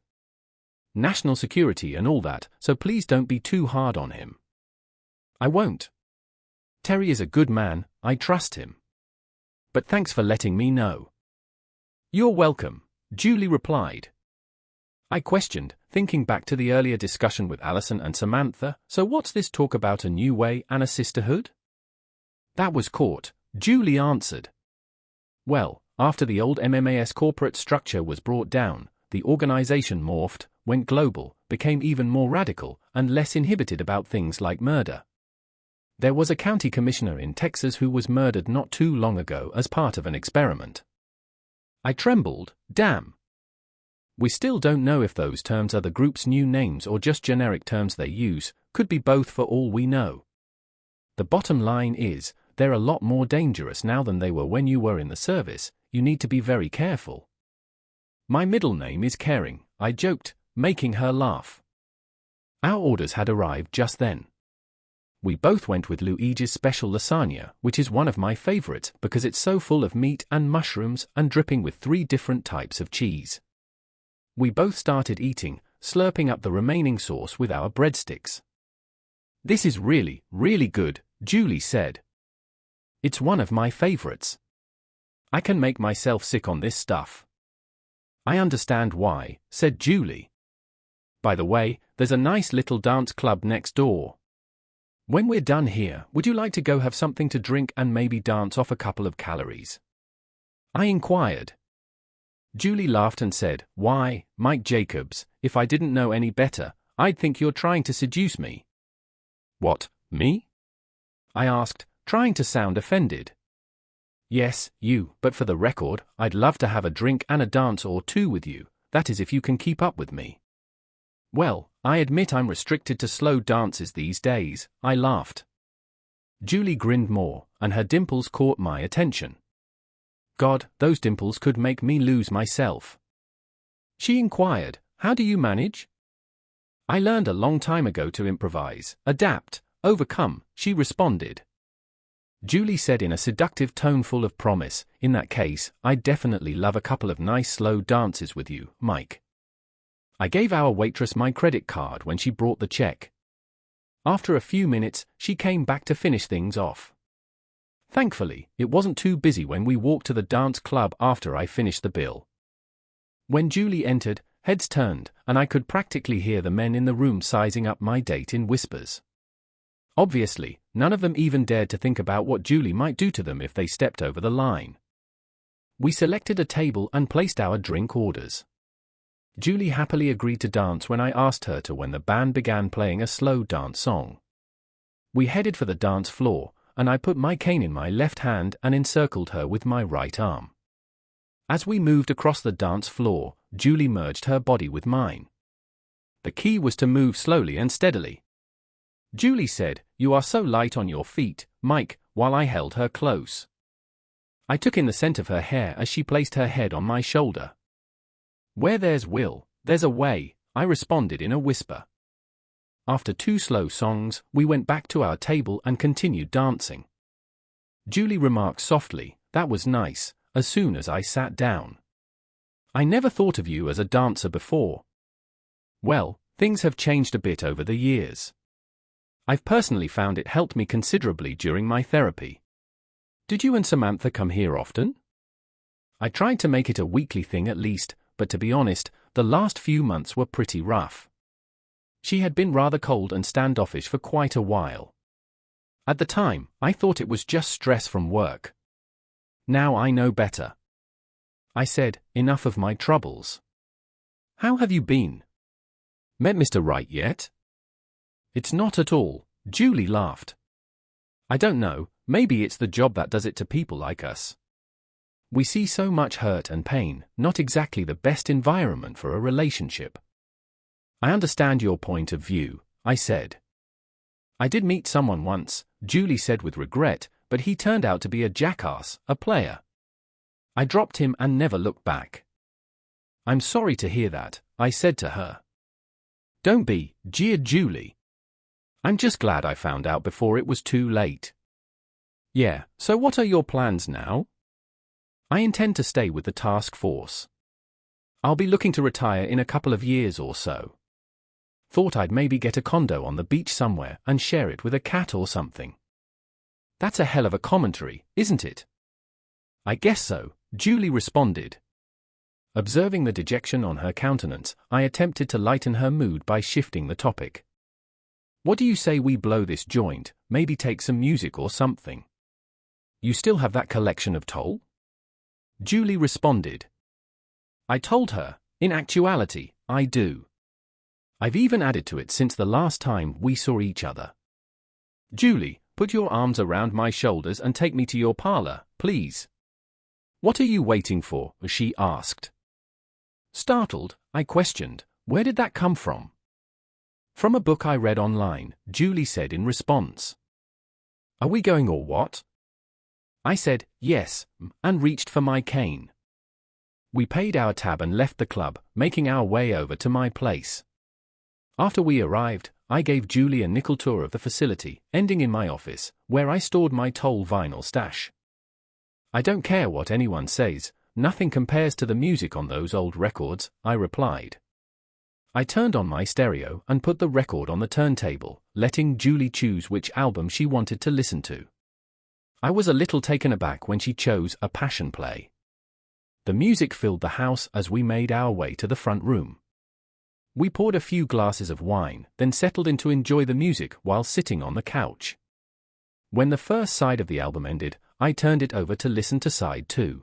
National security and all that, so please don't be too hard on him. I won't. Terry is a good man, I trust him. But thanks for letting me know. You're welcome, Julie replied. I questioned, thinking back to the earlier discussion with Allison and Samantha, so what's this talk about a new way and a sisterhood? That was caught, Julie answered. Well, after the old MMAS corporate structure was brought down, the organization morphed, went global, became even more radical, and less inhibited about things like murder. There was a county commissioner in Texas who was murdered not too long ago as part of an experiment. I trembled, damn. We still don't know if those terms are the group's new names or just generic terms they use, could be both for all we know. The bottom line is, they're a lot more dangerous now than they were when you were in the service. You need to be very careful. My middle name is Caring, I joked, making her laugh. Our orders had arrived just then. We both went with Luigi's special lasagna, which is one of my favorites because it's so full of meat and mushrooms and dripping with 3 different types of cheese. We both started eating, slurping up the remaining sauce with our breadsticks. This is really, really good, Julie said. It's one of my favorites. I can make myself sick on this stuff. I understand why, said Julie. By the way, there's a nice little dance club next door. When we're done here, would you like to go have something to drink and maybe dance off a couple of calories? I inquired. Julie laughed and said, Why, Mike Jacobs, if I didn't know any better, I'd think you're trying to seduce me. What, me? I asked, trying to sound offended. Yes, you, but for the record, I'd love to have a drink and a dance or two with you, that is if you can keep up with me. Well, I admit I'm restricted to slow dances these days, I laughed. Julie grinned more, and her dimples caught my attention. God, those dimples could make me lose myself. She inquired, How do you manage? I learned a long time ago to improvise, adapt, overcome, she responded. Julie said in a seductive tone full of promise, In that case, I'd definitely love a couple of nice slow dances with you, Mike. I gave our waitress my credit card when she brought the check. After a few minutes, she came back to finish things off. Thankfully, it wasn't too busy when we walked to the dance club after I finished the bill. When Julie entered, heads turned, and I could practically hear the men in the room sizing up my date in whispers. Obviously, none of them even dared to think about what Julie might do to them if they stepped over the line. We selected a table and placed our drink orders. Julie happily agreed to dance when I asked her to when the band began playing a slow dance song. We headed for the dance floor, and I put my cane in my left hand and encircled her with my right arm. As we moved across the dance floor, Julie merged her body with mine. The key was to move slowly and steadily. Julie said, You are so light on your feet, Mike, while I held her close. I took in the scent of her hair as she placed her head on my shoulder. Where there's will, there's a way, I responded in a whisper. After 2 slow songs, we went back to our table and continued dancing. Julie remarked softly, That was nice, as soon as I sat down. I never thought of you as a dancer before. Well, things have changed a bit over the years. I've personally found it helped me considerably during my therapy. Did you and Samantha come here often? I tried to make it a weekly thing at least, but to be honest, the last few months were pretty rough. She had been rather cold and standoffish for quite a while. At the time, I thought it was just stress from work. Now I know better. I said, Enough of my troubles. How have you been? Met Mr. Right yet? It's not at all, Julie laughed. I don't know, maybe it's the job that does it to people like us. We see so much hurt and pain, not exactly the best environment for a relationship. I understand your point of view, I said. I did meet someone once, Julie said with regret, but he turned out to be a jackass, a player. I dropped him and never looked back. I'm sorry to hear that, I said to her. Don't be, jeered Julie. I'm just glad I found out before it was too late. Yeah, so what are your plans now? I intend to stay with the task force. I'll be looking to retire in a couple of years or so. Thought I'd maybe get a condo on the beach somewhere and share it with a cat or something. That's a hell of a commentary, isn't it? I guess so, Julie responded. Observing the dejection on her countenance, I attempted to lighten her mood by shifting the topic. What do you say we blow this joint, maybe take some music or something? You still have that collection of Toll? Julie responded. I told her, in actuality, I do. I've even added to it since the last time we saw each other. Julie, put your arms around my shoulders and take me to your parlor, please. What are you waiting for? She asked. Startled, I questioned, where did that come from? From a book I read online, Julie said in response. Are we going or what? I said, yes, and reached for my cane. We paid our tab and left the club, making our way over to my place. After we arrived, I gave Julie a nickel tour of the facility, ending in my office, where I stored my Toll vinyl stash. I don't care what anyone says, nothing compares to the music on those old records, I replied. I turned on my stereo and put the record on the turntable, letting Julie choose which album she wanted to listen to. I was a little taken aback when she chose A Passion Play. The music filled the house as we made our way to the front room. We poured a few glasses of wine, then settled in to enjoy the music while sitting on the couch. When the first side of the album ended, I turned it over to listen to side 2.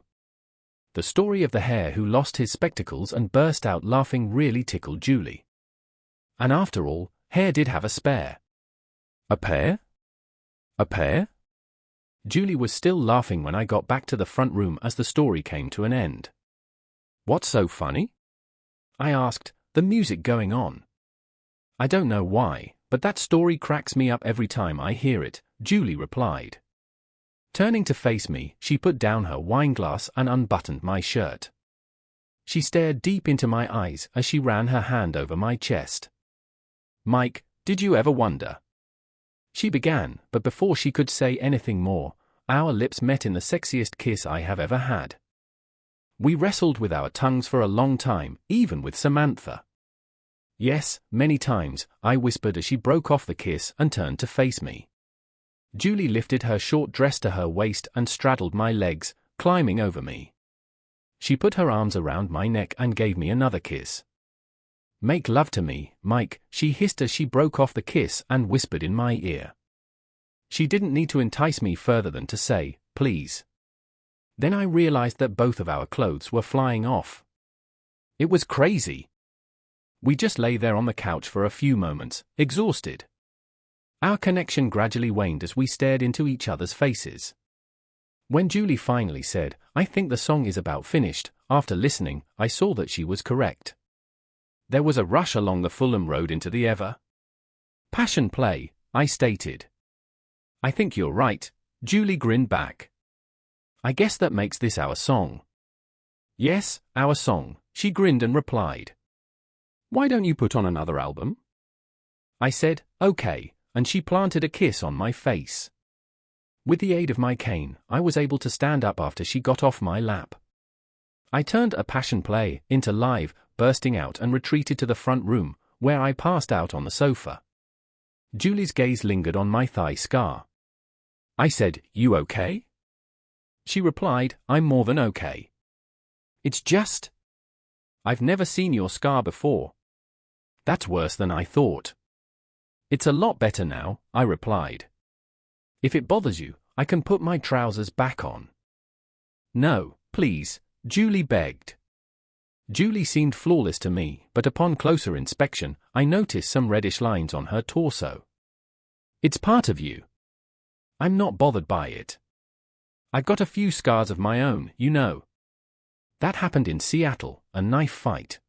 The story of the hare who lost his spectacles and burst out laughing really tickled Julie. And after all, Hare did have a spare. A pair? A pair? Julie was still laughing when I got back to the front room as the story came to an end. What's so funny? I asked, the music going on. I don't know why, but that story cracks me up every time I hear it, Julie replied. Turning to face me, she put down her wineglass and unbuttoned my shirt. She stared deep into my eyes as she ran her hand over my chest. Mike, did you ever wonder? She began, but before she could say anything more, our lips met in the sexiest kiss I have ever had. We wrestled with our tongues for a long time, even with Samantha. Yes, many times, I whispered as she broke off the kiss and turned to face me. Julie lifted her short dress to her waist and straddled my legs, climbing over me. She put her arms around my neck and gave me another kiss. Make love to me, Mike, she hissed as she broke off the kiss and whispered in my ear. She didn't need to entice me further than to say, please. Then I realized that both of our clothes were flying off. It was crazy. We just lay there on the couch for a few moments, exhausted. Our connection gradually waned as we stared into each other's faces. When Julie finally said, I think the song is about finished, after listening, I saw that she was correct. There was a rush along the Fulham Road into the ever passion play, I stated. I think you're right, Julie grinned back. I guess that makes this our song. Yes, our song, she grinned and replied. Why don't you put on another album? I said, okay, and she planted a kiss on my face. With the aid of my cane, I was able to stand up after she got off my lap. I turned A Passion Play into live, bursting out and retreated to the front room, where I passed out on the sofa. Julie's gaze lingered on my thigh scar. I said, you okay? She replied, I'm more than okay. It's just... I've never seen your scar before. That's worse than I thought. It's a lot better now, I replied. If it bothers you, I can put my trousers back on. No, please, Julie begged. Julie seemed flawless to me, but upon closer inspection, I noticed some reddish lines on her torso. It's part of you. I'm not bothered by it. I've got a few scars of my own, you know. That happened in Seattle, a knife fight.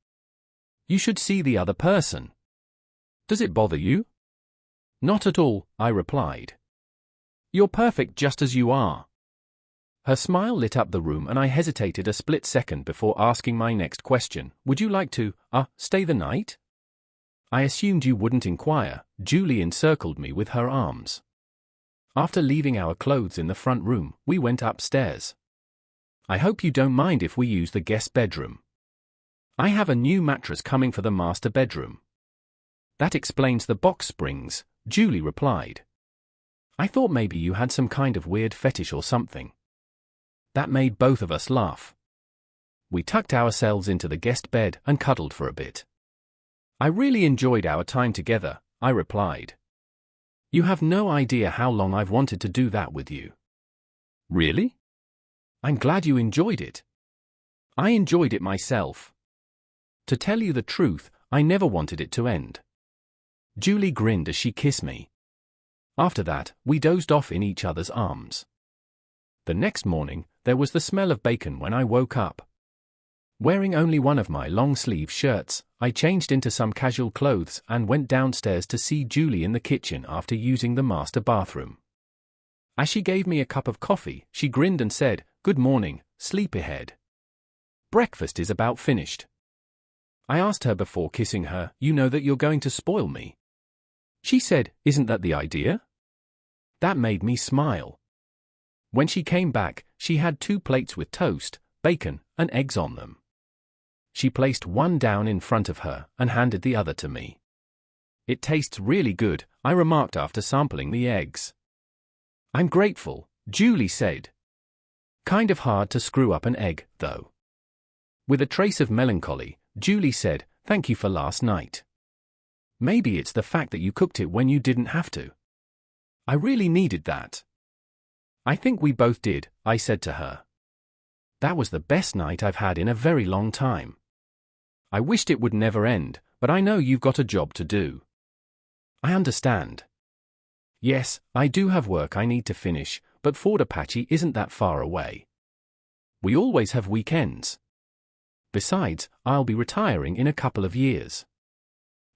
You should see the other person. Does it bother you? Not at all, I replied. You're perfect just as you are. Her smile lit up the room and I hesitated a split second before asking my next question. Would you like to, stay the night? I assumed you wouldn't inquire. Julie encircled me with her arms. After leaving our clothes in the front room, we went upstairs. I hope you don't mind if we use the guest bedroom. I have a new mattress coming for the master bedroom. That explains the box springs, Julie replied. I thought maybe you had some kind of weird fetish or something. That made both of us laugh. We tucked ourselves into the guest bed and cuddled for a bit. I really enjoyed our time together, I replied. You have no idea how long I've wanted to do that with you. Really? I'm glad you enjoyed it. I enjoyed it myself. To tell you the truth, I never wanted it to end. Julie grinned as she kissed me. After that, we dozed off in each other's arms. The next morning, there was the smell of bacon when I woke up. Wearing only one of my long-sleeve shirts, I changed into some casual clothes and went downstairs to see Julie in the kitchen after using the master bathroom. As she gave me a cup of coffee, she grinned and said, "Good morning, sleepyhead. Breakfast is about finished." I asked her before kissing her, "You know that you're going to spoil me." She said, "Isn't that the idea?" That made me smile. When she came back, she had 2 plates with toast, bacon, and eggs on them. She placed one down in front of her and handed the other to me. "It tastes really good," I remarked after sampling the eggs. "I'm grateful," Julie said. "Kind of hard to screw up an egg, though." With a trace of melancholy, Julie said, "Thank you for last night. Maybe it's the fact that you cooked it when you didn't have to. I really needed that." "I think we both did," I said to her. "That was the best night I've had in a very long time. I wished it would never end, but I know you've got a job to do." "I understand. Yes, I do have work I need to finish, but Fort Apache isn't that far away. We always have weekends. Besides, I'll be retiring in a couple of years.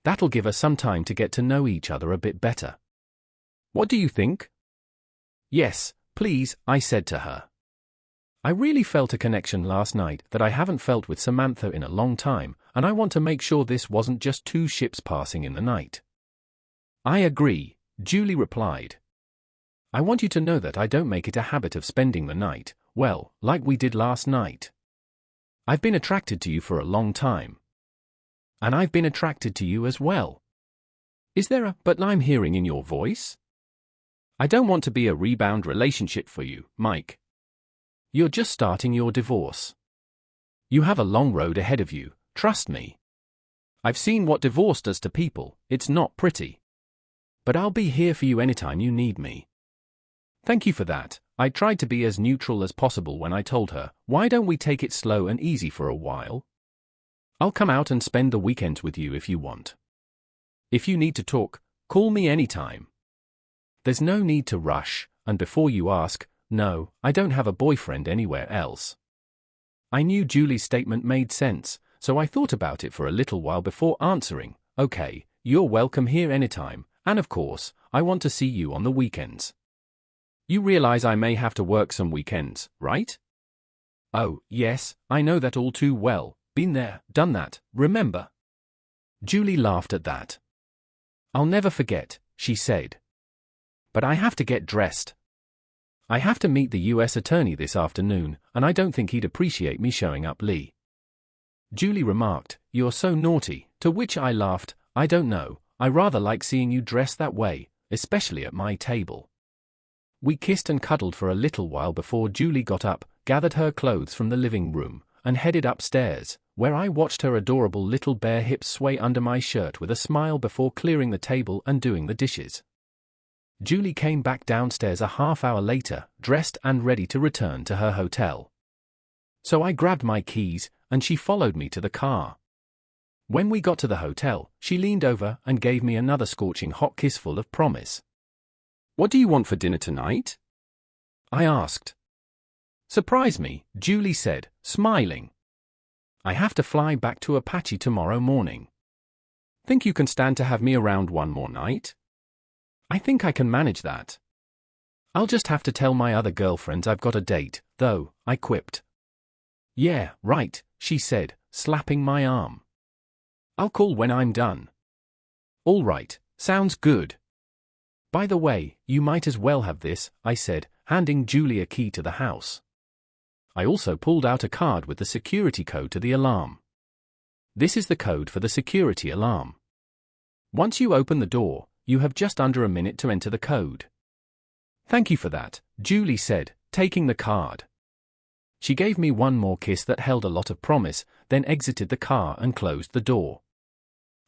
That'll give us some time to get to know each other a bit better. What do you think?" "Yes, please," I said to her. I really felt a connection last night that I haven't felt with Samantha in a long time, and I want to make sure this wasn't just 2 ships passing in the night. "I agree," Julie replied. "I want you to know that I don't make it a habit of spending the night, well, like we did last night. I've been attracted to you for a long time. And I've been attracted to you as well. Is there a but I'm hearing in your voice? I don't want to be a rebound relationship for you, Mike. You're just starting your divorce. You have a long road ahead of you, trust me. I've seen what divorce does to people, it's not pretty. But I'll be here for you anytime you need me." Thank you for that. I tried to be as neutral as possible when I told her, "Why don't we take it slow and easy for a while? I'll come out and spend the weekends with you if you want. If you need to talk, call me anytime. There's no need to rush, and before you ask, no, I don't have a boyfriend anywhere else." I knew Julie's statement made sense, so I thought about it for a little while before answering, "Okay, you're welcome here anytime, and of course, I want to see you on the weekends. You realize I may have to work some weekends, right?" "Oh, yes, I know that all too well. Been there, done that, remember?" Julie laughed at that. "I'll never forget," she said. "But I have to get dressed. I have to meet the U.S. attorney this afternoon, and I don't think he'd appreciate me showing up late." Julie remarked, "You're so naughty," to which I laughed, "I don't know, I rather like seeing you dressed that way, especially at my table." We kissed and cuddled for a little while before Julie got up, gathered her clothes from the living room, and headed upstairs, where I watched her adorable little bare hips sway under my shirt with a smile before clearing the table and doing the dishes. Julie came back downstairs a half-hour later, dressed and ready to return to her hotel. So I grabbed my keys, and she followed me to the car. When we got to the hotel, she leaned over and gave me another scorching hot kiss full of promise. "What do you want for dinner tonight?" I asked. "Surprise me," Julie said, smiling. "I have to fly back to Apache tomorrow morning. Think you can stand to have me around one more night?" "I think I can manage that. I'll just have to tell my other girlfriends I've got a date, though," I quipped. "Yeah, right," she said, slapping my arm. "I'll call when I'm done." "All right, sounds good. By the way, you might as well have this," I said, handing Julie a key to the house. I also pulled out a card with the security code to the alarm. "This is the code for the security alarm. Once you open the door, you have just under a minute to enter the code." "Thank you for that," Julie said, taking the card. She gave me one more kiss that held a lot of promise, then exited the car and closed the door.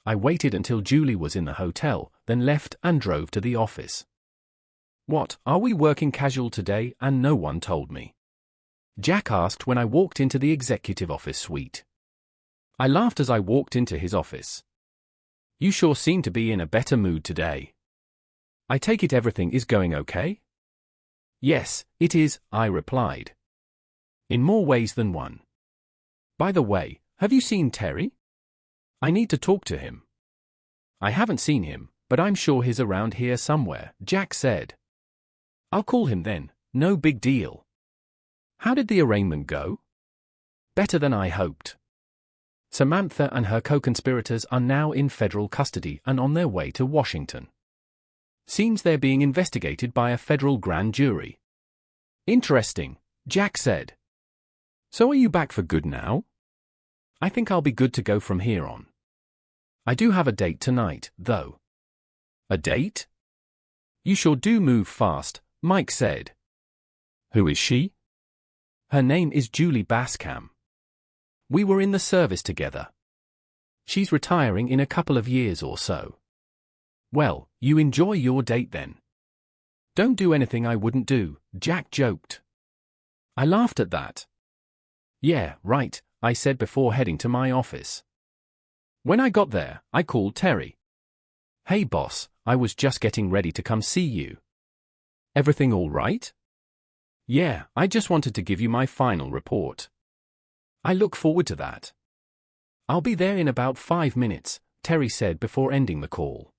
I waited until Julie was in the hotel, then left and drove to the office. "What, are we working casual today and no one told me?" Jack asked when I walked into the executive office suite. I laughed as I walked into his office. "You sure seem to be in a better mood today. I take it everything is going okay?" "Yes, it is," I replied. "In more ways than one. By the way, have you seen Terry? I need to talk to him." "I haven't seen him, but I'm sure he's around here somewhere," Jack said. I'll call him then, no big deal. How did the arraignment go? Better than I hoped. Samantha and her co-conspirators are now in federal custody and on their way to Washington. Seems they're being investigated by a federal grand jury. Interesting, Jack said. So are you back for good now? I think I'll be good to go from here on. I do have a date tonight, though. A date? You sure do move fast, Mike said. Who is she? Her name is Julie Bascom. We were in the service together. She's retiring in a couple of years or so. Well, you enjoy your date then. Don't do anything I wouldn't do, Jack joked. I laughed at that. Yeah, right, I said before heading to my office. When I got there, I called Terry. Hey boss, I was just getting ready to come see you. Everything all right? Yeah, I just wanted to give you my final report. I look forward to that. I'll be there in about 5 minutes, Terry said before ending the call.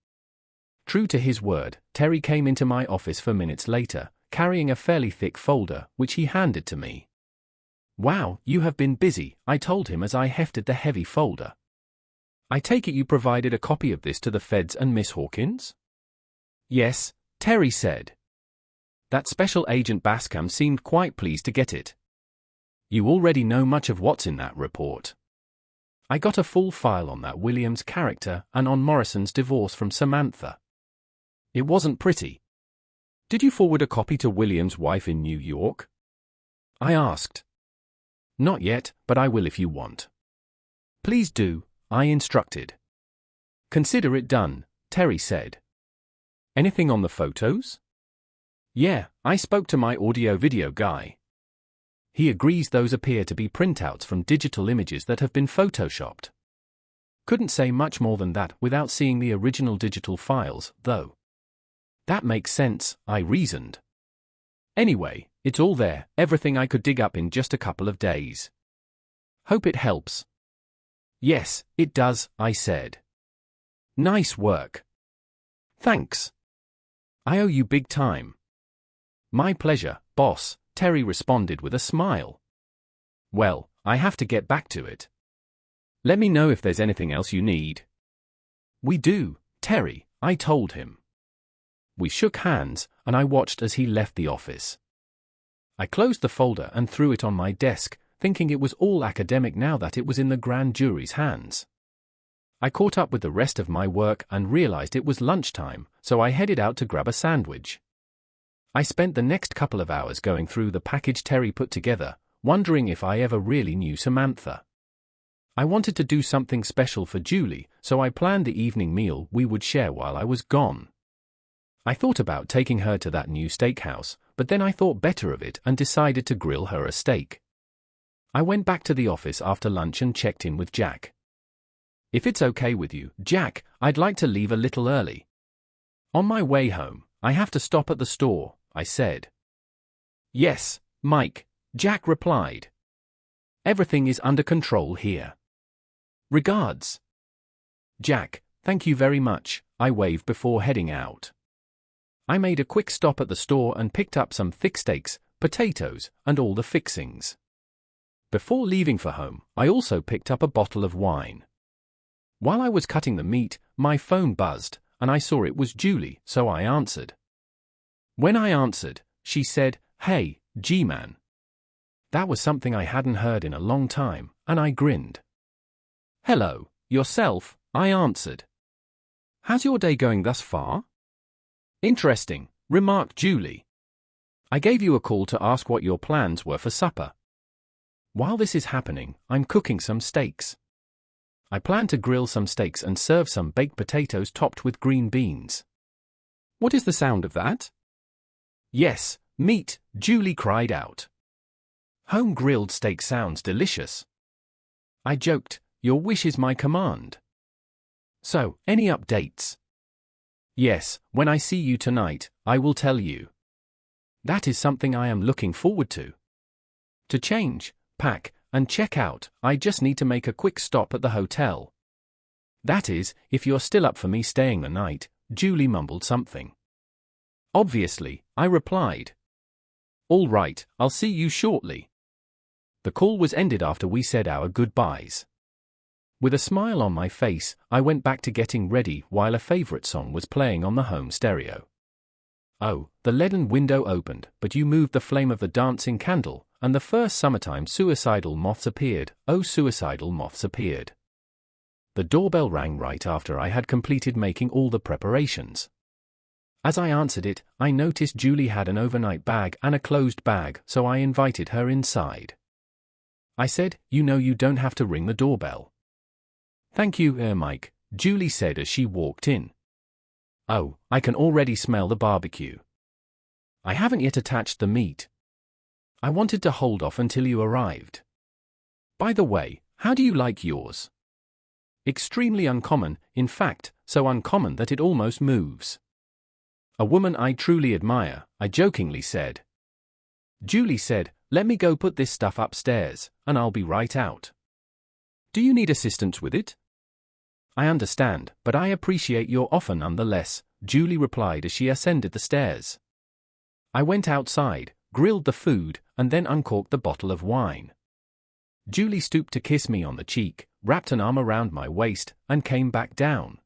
True to his word, Terry came into my office 4 minutes later, carrying a fairly thick folder, which he handed to me. Wow, you have been busy, I told him as I hefted the heavy folder. I take it you provided a copy of this to the feds and Miss Hawkins? Yes, Terry said. That Special Agent Bascom seemed quite pleased to get it. You already know much of what's in that report. I got a full file on that Williams character and on Morrison's divorce from Samantha. It wasn't pretty. Did you forward a copy to Williams' wife in New York? I asked. Not yet, but I will if you want. Please do, I instructed. Consider it done, Terry said. Anything on the photos? Yeah, I spoke to my audio-video guy. He agrees those appear to be printouts from digital images that have been photoshopped. Couldn't say much more than that without seeing the original digital files, though. That makes sense, I reasoned. Anyway, it's all there, everything I could dig up in just a couple of days. Hope it helps. Yes, it does, I said. Nice work. Thanks. I owe you big time. My pleasure, boss, Terry responded with a smile. Well, I have to get back to it. Let me know if there's anything else you need. We do, Terry, I told him. We shook hands, and I watched as he left the office. I closed the folder and threw it on my desk, thinking it was all academic now that it was in the grand jury's hands. I caught up with the rest of my work and realized it was lunchtime, so I headed out to grab a sandwich. I spent the next couple of hours going through the package Terry put together, wondering if I ever really knew Samantha. I wanted to do something special for Julie, so I planned the evening meal we would share while I was gone. I thought about taking her to that new steakhouse, but then I thought better of it and decided to grill her a steak. I went back to the office after lunch and checked in with Jack. If it's okay with you, Jack, I'd like to leave a little early. On my way home, I have to stop at the store, I said. Yes, Mike, Jack replied. Everything is under control here. Regards. Jack, thank you very much, I waved before heading out. I made a quick stop at the store and picked up some thick steaks, potatoes, and all the fixings. Before leaving for home, I also picked up a bottle of wine. While I was cutting the meat, my phone buzzed, and I saw it was Julie, so I answered. When I answered, she said, "Hey, G-man." That was something I hadn't heard in a long time, and I grinned. "Hello, yourself," I answered. "How's your day going thus far?" "Interesting," remarked Julie. "I gave you a call to ask what your plans were for supper. While this is happening, I'm cooking some steaks. I plan to grill some steaks and serve some baked potatoes topped with green beans." "What is the sound of that?" "Yes, meat," Julie cried out. "Home-grilled steak sounds delicious." I joked, "Your wish is my command." "So, any updates?" "Yes, when I see you tonight, I will tell you." "That is something I am looking forward to." To change, pack, and check out, I just need to make a quick stop at the hotel. "That is, if you're still up for me staying the night," Julie mumbled something. Obviously, I replied. All right, I'll see you shortly. The call was ended after we said our goodbyes. With a smile on my face, I went back to getting ready while a favorite song was playing on the home stereo. Oh, the leaden window opened, but you moved the flame of the dancing candle, and the first summertime suicidal moths appeared. Oh, suicidal moths appeared. The doorbell rang right after I had completed making all the preparations. As I answered it, I noticed Julie had an overnight bag and a closed bag, so I invited her inside. I said, "You know you don't have to ring the doorbell." "Thank you, Mike," Julie said as she walked in. "Oh, I can already smell the barbecue. I haven't yet attached the meat. I wanted to hold off until you arrived. By the way, how do you like yours?" "Extremely uncommon, in fact, so uncommon that it almost moves." "A woman I truly admire," I jokingly said. Julie said, "Let me go put this stuff upstairs, and I'll be right out." "Do you need assistance with it?" "I understand, but I appreciate your offer nonetheless," Julie replied as she ascended the stairs. I went outside, grilled the food, and then uncorked the bottle of wine. Julie stooped to kiss me on the cheek, wrapped an arm around my waist, and came back down.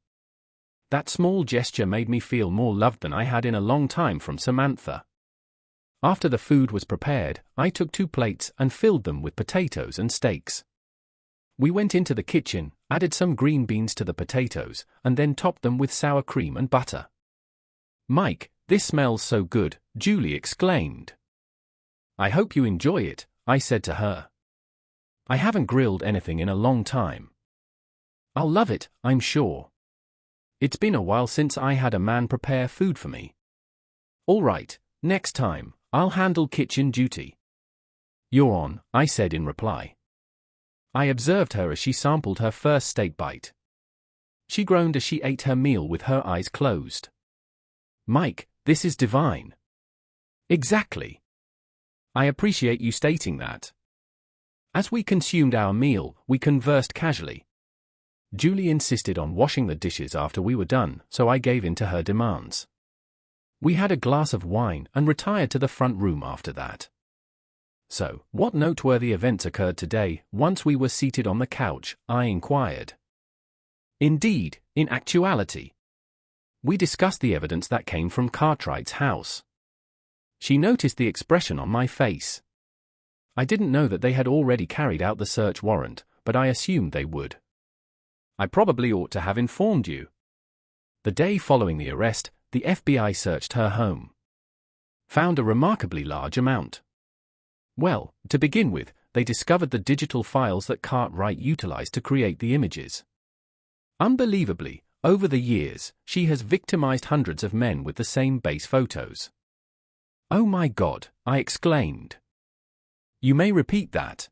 That small gesture made me feel more loved than I had in a long time from Samantha. After the food was prepared, I took 2 plates and filled them with potatoes and steaks. We went into the kitchen, added some green beans to the potatoes, and then topped them with sour cream and butter. "Mike, this smells so good," Julie exclaimed. "I hope you enjoy it," I said to her. "I haven't grilled anything in a long time." "I'll love it, I'm sure. It's been a while since I had a man prepare food for me." "All right, next time, I'll handle kitchen duty." "You're on," I said in reply. I observed her as she sampled her first steak bite. She groaned as she ate her meal with her eyes closed. "Mike, this is divine." "Exactly. I appreciate you stating that." As we consumed our meal, we conversed casually. Julie insisted on washing the dishes after we were done, so I gave in to her demands. We had a glass of wine and retired to the front room after that. "So, what noteworthy events occurred today?" Once we were seated on the couch, I inquired. "Indeed, in actuality. We discussed the evidence that came from Cartwright's house." She noticed the expression on my face. I didn't know that they had already carried out the search warrant, but I assumed they would. "I probably ought to have informed you." The day following the arrest, the FBI searched her home. Found a remarkably large amount. Well, to begin with, they discovered the digital files that Cartwright utilized to create the images. Unbelievably, over the years, she has victimized hundreds of men with the same base photos. "Oh my God," I exclaimed. "You may repeat that."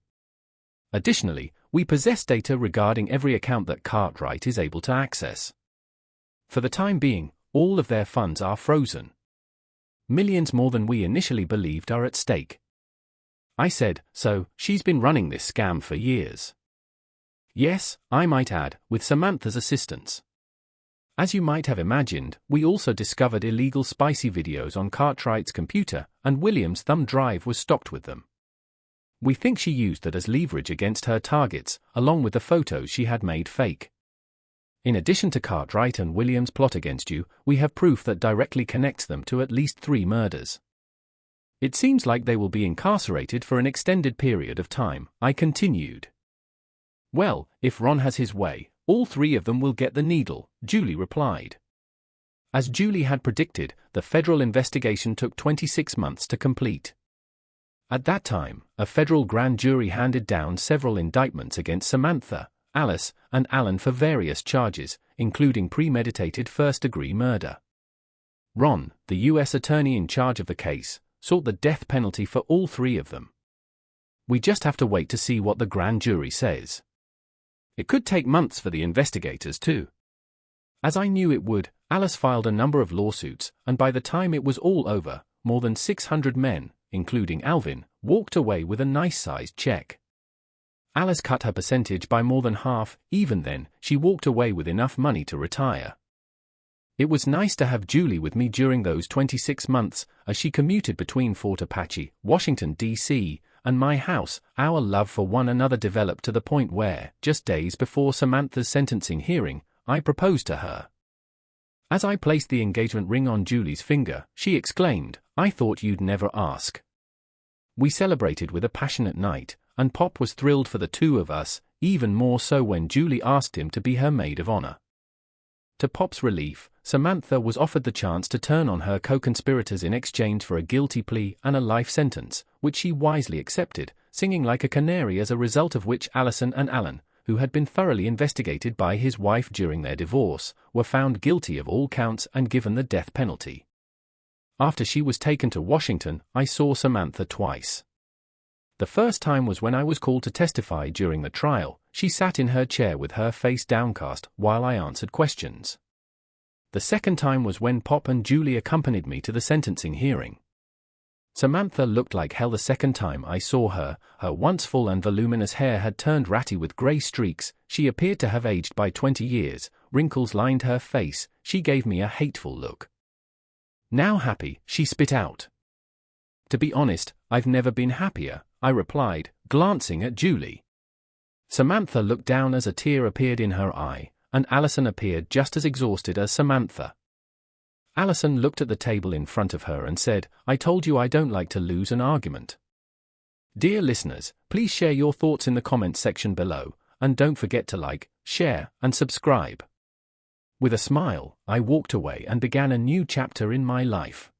Additionally, we possess data regarding every account that Cartwright is able to access. For the time being, all of their funds are frozen. Millions more than we initially believed are at stake. I said, "So, she's been running this scam for years." "Yes, I might add, with Samantha's assistance." As you might have imagined, we also discovered illegal spicy videos on Cartwright's computer, and William's thumb drive was stocked with them. We think she used that as leverage against her targets, along with the photos she had made fake. In addition to Cartwright and William's plot against you, we have proof that directly connects them to at least 3 murders. It seems like they will be incarcerated for an extended period of time, I continued. "Well, if Ron has his way, all 3 of them will get the needle," Julie replied. As Julie had predicted, the federal investigation took 26 months to complete. At that time, a federal grand jury handed down several indictments against Samantha, Alice, and Alan for various charges, including premeditated first-degree murder. Ron, the U.S. attorney in charge of the case, sought the death penalty for all 3 of them. We just have to wait to see what the grand jury says. It could take months for the investigators too. As I knew it would, Alice filed a number of lawsuits, and by the time it was all over, more than 600 men, including Alvin, walked away with a nice-sized check. Alice cut her percentage by more than half. Even then, she walked away with enough money to retire. It was nice to have Julie with me during those 26 months, as she commuted between Fort Apache, Washington, D.C., and my house. Our love for one another developed to the point where, just days before Samantha's sentencing hearing, I proposed to her. As I placed the engagement ring on Julie's finger, she exclaimed, "I thought you'd never ask." We celebrated with a passionate night, and Pop was thrilled for the two of us, even more so when Julie asked him to be her maid of honor. To Pop's relief, Samantha was offered the chance to turn on her co-conspirators in exchange for a guilty plea and a life sentence, which she wisely accepted, singing like a canary, as a result of which Allison and Alan, who had been thoroughly investigated by his wife during their divorce, were found guilty of all counts and given the death penalty. After she was taken to Washington, I saw Samantha twice. The first time was when I was called to testify during the trial. She sat in her chair with her face downcast while I answered questions. The second time was when Pop and Julie accompanied me to the sentencing hearing. Samantha looked like hell the second time I saw her. Her once full and voluminous hair had turned ratty with gray streaks. She appeared to have aged by 20 years. Wrinkles lined her face. She gave me a hateful look. "Now happy," she spit out. "To be honest, I've never been happier," I replied, glancing at Julie. Samantha looked down as a tear appeared in her eye, and Allison appeared just as exhausted as Samantha. Allison looked at the table in front of her and said, "I told you I don't like to lose an argument." Dear listeners, please share your thoughts in the comments section below, and don't forget to like, share, and subscribe. With a smile, I walked away and began a new chapter in my life.